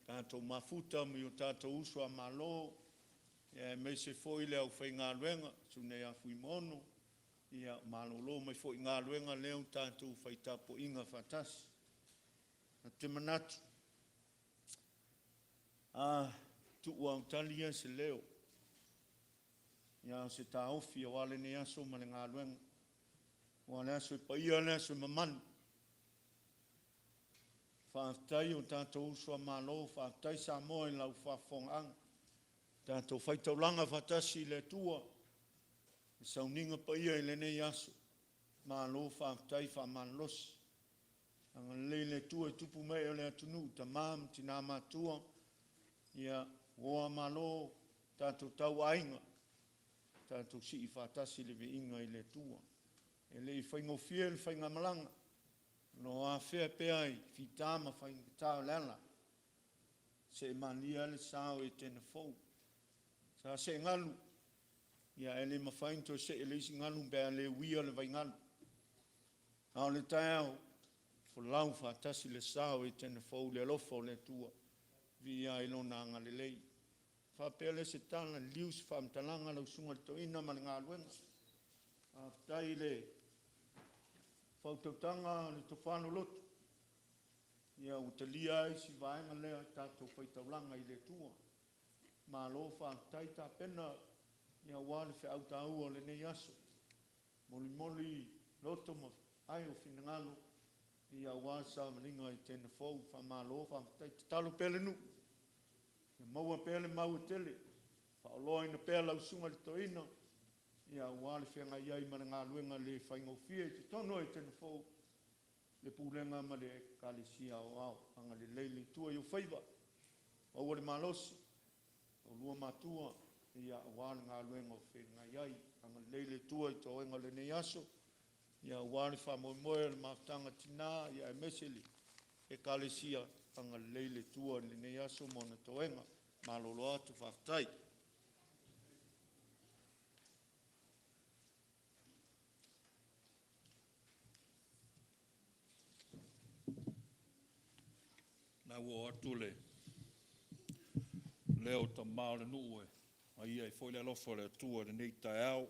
Tātou mafuta mi o tātou usua malo. Ia me se foi leo whai ngā ruenga, sune a fui mono. Ia malolo mai foi ngā ruenga leo tātou whai tapo inga whatasi. Na te manatu. Tu ua utalia se leo. Ia se tā ofi a wale ne aso ma le ngā ruenga. Wale aso I paia le aso mamanu. Whaatai o tātou usua malo, whaatai Samoa I lau whaafongang. Tātou whaitaulanga whatasi le tua. Sauninga paia I le nei aso. Malo whaatai whaamalosi. Anga leile tua tupu mei o le atunu. Ta mam tina matua. Ia oa malo tātou tau ainga. Tātou si I whatasi le ve inga I le tua. E le I whaingofia le whaingamalanga. No a whea pea I whitama whaingatau lela. Se mania le sao Etena fau. Sa se ngalu. Ia ele mawhainto se ele isi ngalu bea le wia le vaingalu. Ao le taiao. Fulau whatasi le sao Etena fau le lofo le tua. Via ilo na ngalelei. Whapea le se tala lius whamtalanga lau sunga toina ma le ngā luenga. Tai le whautautanga le tofano lotu. Ia utalia I si vaenga lea tātou whaitaulanga I le tua. Ma lo whaatai tā pena ia wale whi au tā ua le nei aso. Moli moli loto ma ai o whinangalo. Ia wasa malinga I tēnā fau wha ma lo whaatai talo pele nu. Ia maua pele mau tele. Whaoloa ina pele au sunga le toina. Ia wale whenga iai mana ngā luenga le whaingofia. Te tono I tēnā fau. Le pūlenga ma le kālesia o au. Anga le leile tua I o whaiva. Aua le malosi. O lua matua. Ia wale ngā luenga o whenga iai. Anga leile tua I toenga le nei aso. Ia wāne whamoemoe le mātanga tina, ia e meseli, e kalesia anga leile tua le nei aso mona toenga, malolo atu whaktai. Nā ua atu leo ta maole nue, a ia i foi le alofa le atua le nei tae au.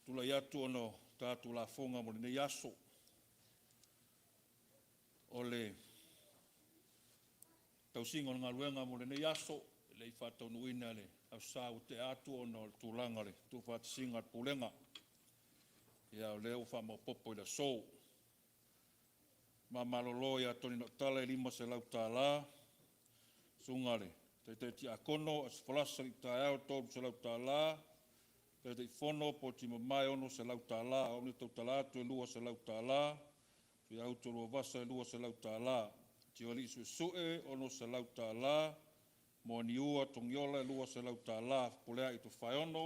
Tula i atu ono tātu la fonga mo le nei aso. O le tausinga ngā luenga mo le nei aso, le i whātau nuina le au sāu te atu ono le tūlanga le tu whātisinga pulenga. Ia o leo whama popo i la sou. Ma malolo ia toni no tala i lima se lau tā la, sungare. Te ti akono as falasa i tā au tōru se lau tā la, te fono po ti mai ono se lau tā la, o ni tau talatu e lua se lau tā la, tu au tōru vasa e lua se lau tā la. Ti wali isu sue ono se lau tā la, mo ni ua tongiola e lua se lau tā la, polea i Tofaeono,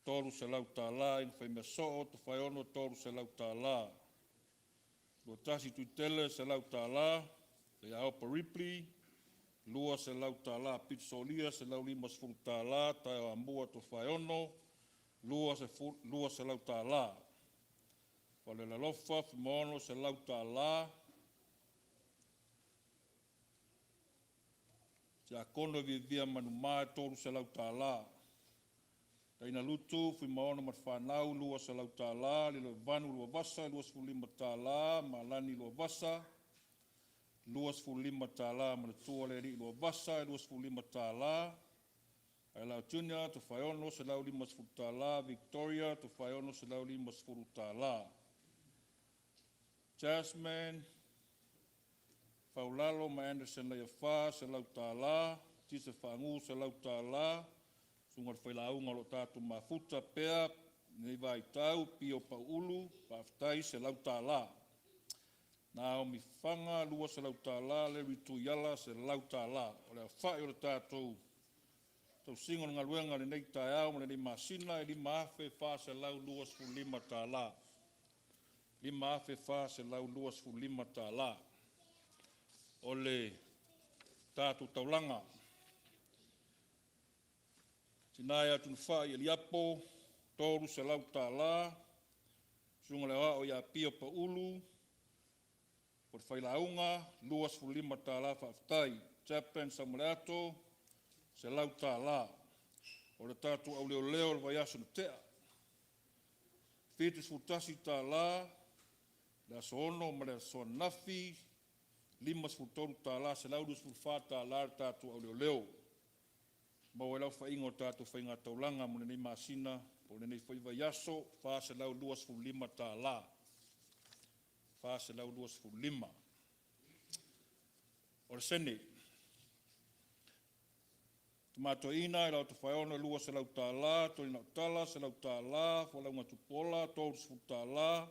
tōru se lau tā la, in whaimea soo Tofaeono tōru se lau tā la. Lua tasi tui tele se lau tā la, te aopa Ripley, lua se lau tā la, Pitsolia se lau limas furu tā la, tae o ambua Tofaeono, lua se lau tā la. Wale la lofa, fimono se lau tā la, te akono via manu mai tōru se lau tā la. Taina lutu, fimono mat whanau, lua se lau tā la, lilo vanu lua vasa, lua se fulima tā la, malani lua vasa, lua se fulima tā la, mana tua le ri lua vasa, lua se fulima tā la, Ailao Junior, Tofaeono, se lau lima se furu tā la, Victoria, Tofaeono, se lau lima se furu tā la. Jasmine, Faulalo, ma Anderson, leia wha, se lau tā la, Tisa Whangu, se lau tā la, sungar whailaunga lo tātu mafuta pea, nei vai tau, pio pa ulu, paftai se lau tā la. Naomi Whanga, lua se lau tā la, le ritu yala se lau tā la. O lea whai o le tātou, tau singon ngā luenga le nei tae au, le nei masina, e lima afe wha se lau lua se lima tā la. Lima afe wha se lau lua se lima tā la. O le tātou taulanga. Tinai atu whai e liapo, tōru se lau tā la, sunga le o ia pio pa ulu, por whailaunga, lua se lima tā la whaftai, Japan Samuelu, se lau tā la. O le tātou au leo leo le vaiaso na tea. Whitus futasi tā la, le aso ono ma le aso nafi, limas futoru tā la, se lau dus fufa tā la le tātou au leo leo. Mau e lau whaingo tātou whainga taulanga mo nei masina, po nei whai vaiaso, wha se lau luas fu lima tā la. Wha se lau luas fu lima. O le sene, Tomato ina, e lau Tofaeono, lua se lau tā la, tori nau tala, se lau tā la, whalaunga tupola, tōru se fu tā la,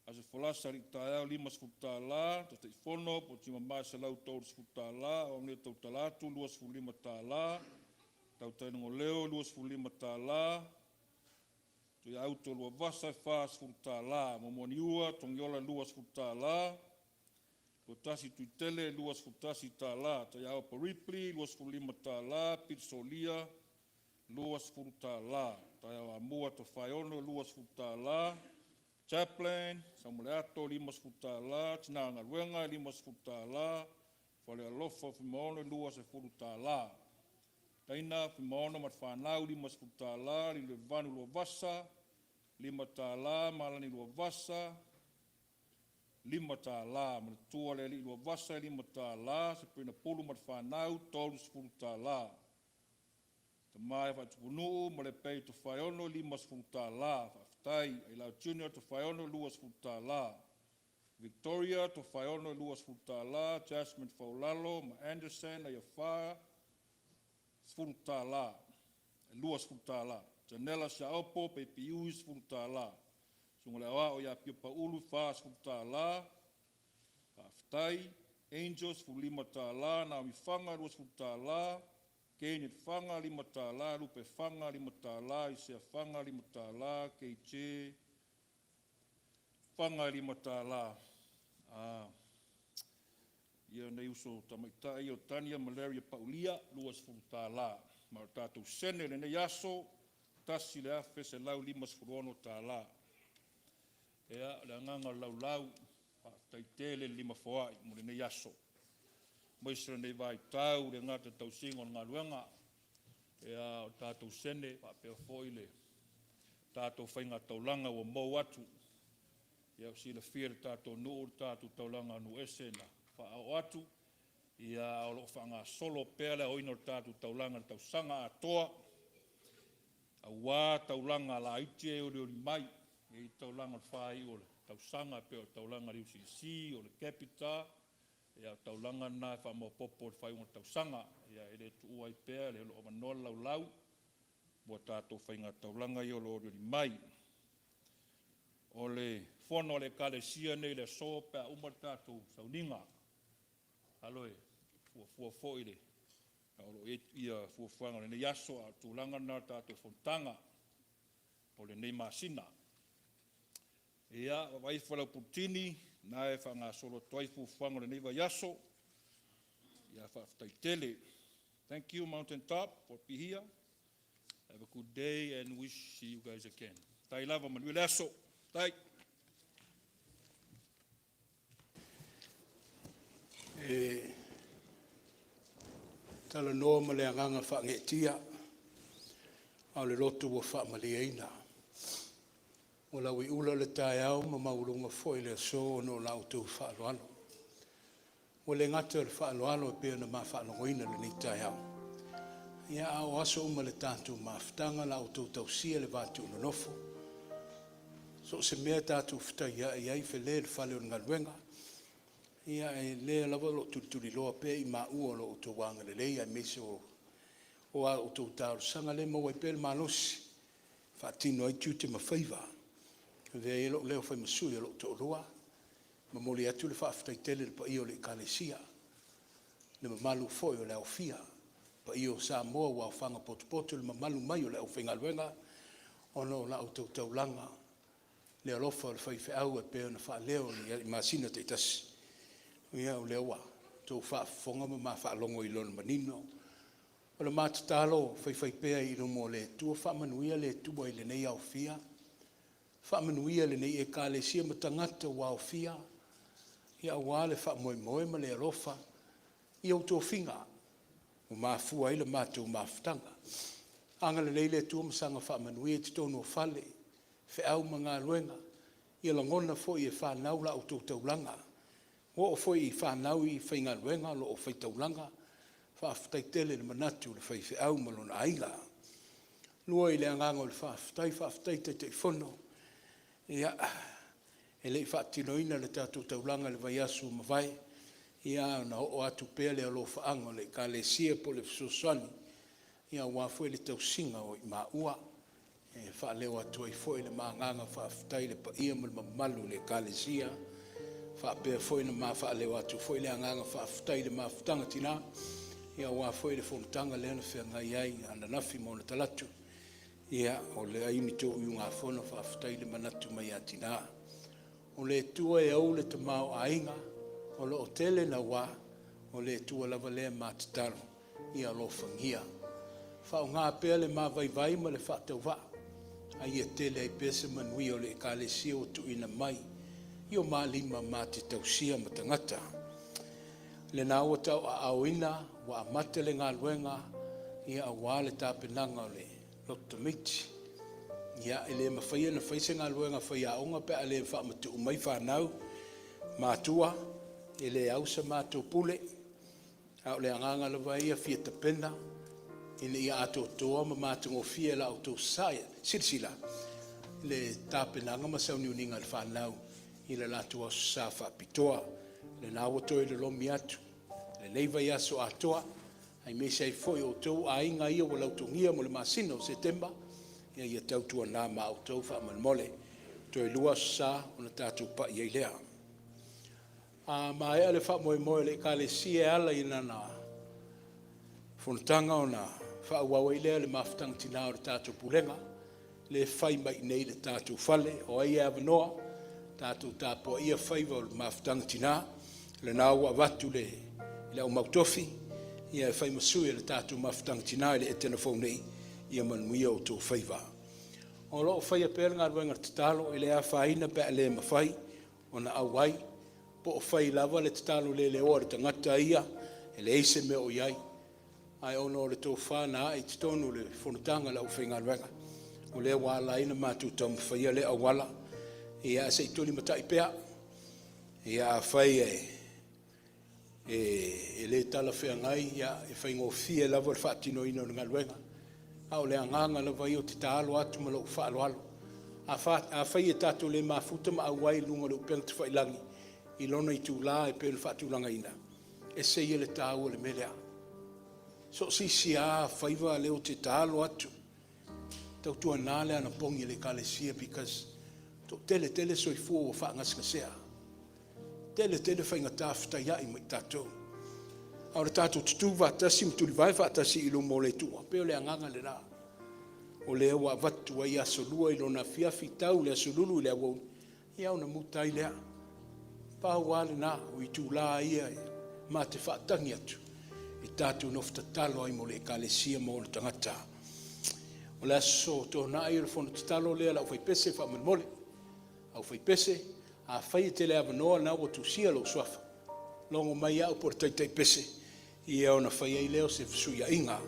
a se whalasa ri tā au, lima se fu tā la, ta te ifono, po tima mai se lau tōru se fu tā la, o ne tau talatu, lua se fu lima tā la, tau tainongo leo, lua se fu lima tā la, tu ia auto lua vasa e wha se fu tā la, momoni ua, tongiola lua se fu tā la, Lua tasi tuitele, lua se fu tasi tā la, ta ia opa Ripley, lua se fu lima tā la, Pitsolia, lua se fu tā la, ta ia ambua Tofaeono, lua se fu tā la, Chaplain, Samoa, lima se fu tā la, tina ngaruenga, lima se fu tā la, whale alofa whimaono, lua se fu tā la. Taina whimaono mat whanau, lima se fu tā la, li le vanu lua vasa, lima tā la, malani lua vasa, lima tā la, mana tua le li lua vasa, lima tā la, se pina pulu mat whanau, tolu se fu tā la. Ta mai whaitupunu, Malepeai Tofaeono, lima se fu tā la, whaftai, Ailao Junior Tofaeono, lua se fu tā la. Victoria Tofaeono, lua se fu tā la, Jasmine Faulalo, ma Anderson, aia wha, se fu tā la, lua se fu tā la. Janela Shaopo, PPU, se fu tā la. Sunga le awa o ia pio pa ulu, wha se fu tā la, whaftai, Angels fu lima tā la, Naomi Whanga, lua se fu tā la, Kenneth Whanga, lima tā la, Lupe Whanga, lima tā la, Isea Whanga, lima tā la, KJ, whanga lima tā la. Ia nei uso tamaita i o tania malaria paulia, luas furu tā la. Ma o tātou sene le nei aso, tasi le afe se lau limas furuono tā la. Ea le anganga lau, taitele lima foai, mo le nei aso. Maisra nei vai tau, le ngata tau singo ngā luenga. Ea o tātou sene, pēo foi le tātou whainga taulanga o mou atu. Ia o sila whiere tātou nuu, tātou taulanga nu esena. Whaao atu, ia o lo whanga solo pēle o ino tātou taulanga tau sanga atoa. A wā taulanga la iti e ori mai, e taulanga whai o le tau sanga pēo taulanga riu si o le capita. Ia taulanga nā wha popo whai o tau sanga. Ia ere tu uai pēa, le lo manoa lau. Mua tātou whainga taulanga i o lo ori mai. O le whono le kalesia nei le sopa umar tātou sauninga. Aloe, fua foile. Alo ia fua fuanga le nei aso a tūlanga nā tātou fontanga. O le nei masina. Ia, wai whalau putini, nā e whanga solo toai fua fuanga le nei vai aso. Ia whaftai tele. Thank you, Mountain Top, for being here. Have a good day and wish see you guys again. Tai lava manuele aso. Tai. Tala noa ma le anganga whaangetia, au le lotu wa whaamaliaina. O lau I ula le tae au ma maurunga foi le so no lau tu whaaloalo. O le ngata le whaaloalo e pēr na ma whaalongoina le ni tae au. Ia au aso uma le tātou maafutanga lau tu tausia le vātu na nofo. So se mea tātou whitai iai whele le whale o ngaluenga. Ia e lea lava lo turi loa pe I ma ua lo uto wanga le leia mese o a uto tau sanga le maua I pēle malosi. Whaatino ai tūte ma whaiva. Vea e lo leo whai masui a lo uto roa. Ma moli atu le whaafitai tele le pa io le kalesia. Le mamalu foi o leo fia. Pa io Samoa wa whanga potupotu le mamalu mai o leo whingaluenga. Ono la uto tau langa. Le alofa le whai whiau e pēle na wha leo I masina te tasi. Ia o lewa, tō whaafonga ma whaalongo I lona manino. O le mātatalo, whai pēa I romo le tua, whaamanuia le tua I le nei au fia. Whaamanuia le nei e ka le sia matangata wa au fia. Ia wā le whaamoe ma le alofa. Ia o tō whinga. O māfua I le mātou māwhtanga. Anga le nei le tua masanga whaamanuia te tōno whale. Whiau ma ngā luenga. Ia langona fo I e whanau la o tō taulanga. O foi whanau I whainga luenga lo o whaitaulanga, whaafitai tele le manatu le whaiwhi au malona aiga. Lua I le angango le whaafitai te whono. Ia, e le whaatinoina le tātou taulanga le vai asu mawai. Ia, na o atu pēa le alo whaango le ka le sia po le whasoswani. Ia, wāfue le tausinga o I maua. E whaaleo atu ai foi le maanganga whaafitai le pa ia malmalu le ka le sia. Whaapea foi na maa whaaleo atu, foi le anganga whaafutai le maa futanga tina. Ia wā foi le whonutanga le ana whea ngai ai, ana nafi mo na talatu. Ia o le aini tō iunga whona whaafutai le manatu mai a tina. O le tua e au le tamao ainga, o le otele na wā, o le tua lava lea mātatalo, ia lo whangia. Whao ngā pēa le maa vai ma le whaatau wā. Ai e tele ai pēsa manui o le ka le sia o tu ina mai. Io malima mate tausia matangata. Le nāua tau a auina, wa amate le ngā luenga, ia a wāle tāpenanga o le lotamiti. Ia ele mawhaia na whaise ngā luenga whaia aonga pe ale whaamatu umai whanau, mātua, ele ausa mātua pule, au le anganga lawa ia fia tapena, ina ia ato toa ma mātungo fia la auto saia, sirsila, le tāpenanga masauni uninga le whanau, ila lātua sa whaapitoa, le nāua toi le lomi atu, le leiva i aso atoa, ai me sei foi o tau a inga ia wa lautungia mo le masina o Septemba, ia tautua nā ma o tau whaamalmole, toi lua sa o na tātou pa i eilea. Ma ea le whaamoe le ka le sia ala i nana whonatanga o na whaawawa i lea le mawhatanga tina o le tātou pulenga, le whai mai nei le tātou whale, o ai e avanoa, tātou tāpua ia whaiva o le mawhtanga tina, le nāua watu le au mautofi, ia whai masui le tātou mawhtanga tina le Etena whaunei, ia manuia o tō whaiva. O loo whaia pēr ngā ruenga te talo, le a whaina pe le mawhai, o na awai, po o whai lava le te talo le oa le tangata ia, le eise me o iai. Ai ono le tō whāna ai te tonu le whonutanga lau whai ngā ruenga. O le wala ina mātou tamu whaia le awala, ia se i tuli matai pea, ia whai e le tala whea ngai, ia e whai ngō fia lava le whaatino ina o ngā ruenga. Au le anganga lava i o te tālo atu ma lau whaalo alo. A whai e tātou le mafuta ma awai lunga le upeng te whailangi, i lona i tū la e pe le whaatulanga ina. E se i le tāua le melea. So si a whaiva leo te tālo atu, tau tua nāle ana pongi le kalesia, because to tele soi fu o whaangas kasea. Tele whai ngata whita iai mai tātou. Au le tātou tutu vātasi, mtuli vai vātasi ilo mo le tua. Peo le anganga le rā. O le ewa vatu ai asolua ilo na fiafi tau le asolulu le awau. Ia una mutai lea. Pau wale nā, o i tū la ia mā te whaatangi atu. I tātou nofta talo ai mo le kalesia mo le tangata. O le aso tō nā i le whono te talo lea lau whai pese wha mole. Au whai pese, a whai te le avanoa nā o tu sia lo swafa. Longo mai au por taitai pese. Ia ona whai ai leo se wsuia inga.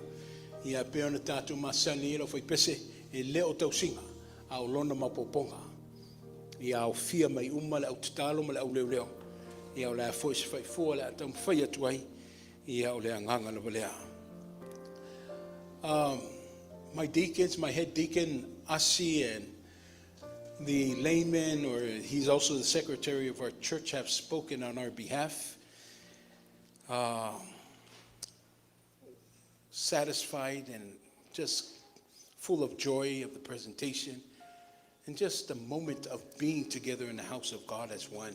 Ia peo na tātou masani ilo whai pese e leo tau singa. Au lona mapoponga. Ia au fia mai le au tatalo ma le au leo leo. Ia o le a fwoi se whai fua le a tau mwhai atu ai. Ia o le a nganga na walea. My deacons, my head deacon, Asi, and the layman, or he's also the secretary of our church, have spoken on our behalf. Satisfied and just full of joy of the presentation and just a moment of being together in the house of God as one.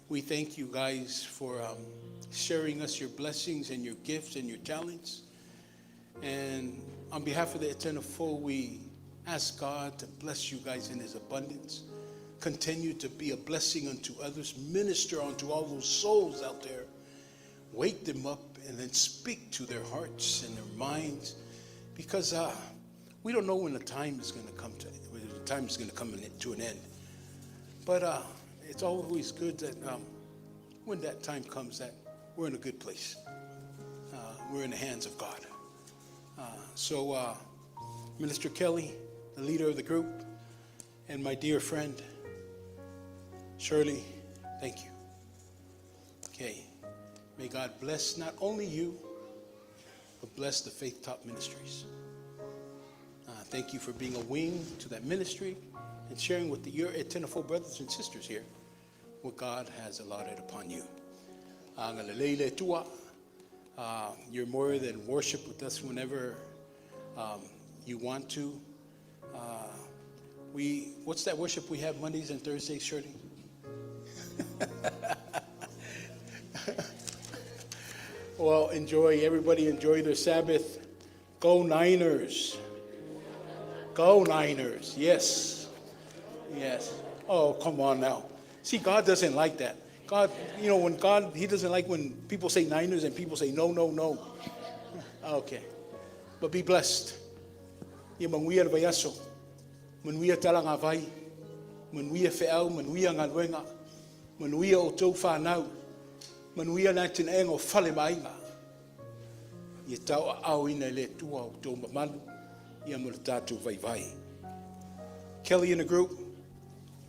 We thank you guys for sharing us your blessings and your gifts and your talents. And on behalf of the Etena Fo, we ask God to bless you guys in his abundance. Continue to be a blessing unto others. Minister unto all those souls out there. Wake them up and then speak to their hearts and their minds, because we don't know when the time is going to come to an end. But it's always good that when that time comes, that we're in a good place. We're in the hands of God. So Minister Kelly, the leader of the group, and my dear friend Shirley, thank you. Okay. May God bless not only you, but bless the Faith Top Ministries. Thank you for being a wing to that ministry and sharing with your Etena Fo brothers and sisters here what God has allotted upon you. You're more than worship with us whenever you want to. What's that worship we have Mondays and Thursdays, Shirley? Well, everybody enjoy their Sabbath. Go Niners. Go Niners. Yes. Yes. Oh, come on now. See, God doesn't like that. God, he doesn't like when people say Niners and people say no, no, no. Okay. But be blessed. Manuia vayaso. Manuia talanga vai. Manuia feau, manuia ngaluenga. Manuia o tau whanau. Manuia natin eng o whale mainga. Ia tau au ina le tua o tau mamalu. Ia mo le tātou vai vai. Kelly and the group,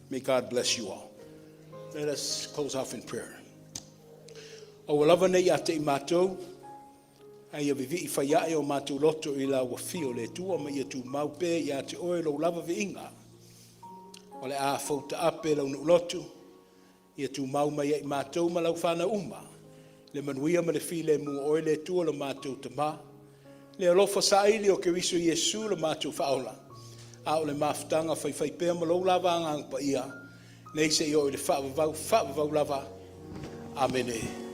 may God bless you all. Let us close off in prayer. O lava nei ate I mātou. Ai a vivi I whaiae o mātou loto I la wafio le tua ma ia tu maupe ia te oe lo lava vi inga. O le a fauta ape lau nu lotu. Ia tu mau mai I mātou ma lau whana uma. Le manuia ma le file mua oe le tua lo mātou te mā. Le alofa saili o ke riso Yesu lo mātou whaola. A o le mafutanga whai pēr ma lau lava angang pa ia. Nei se I o le whaavavau lava. Amen.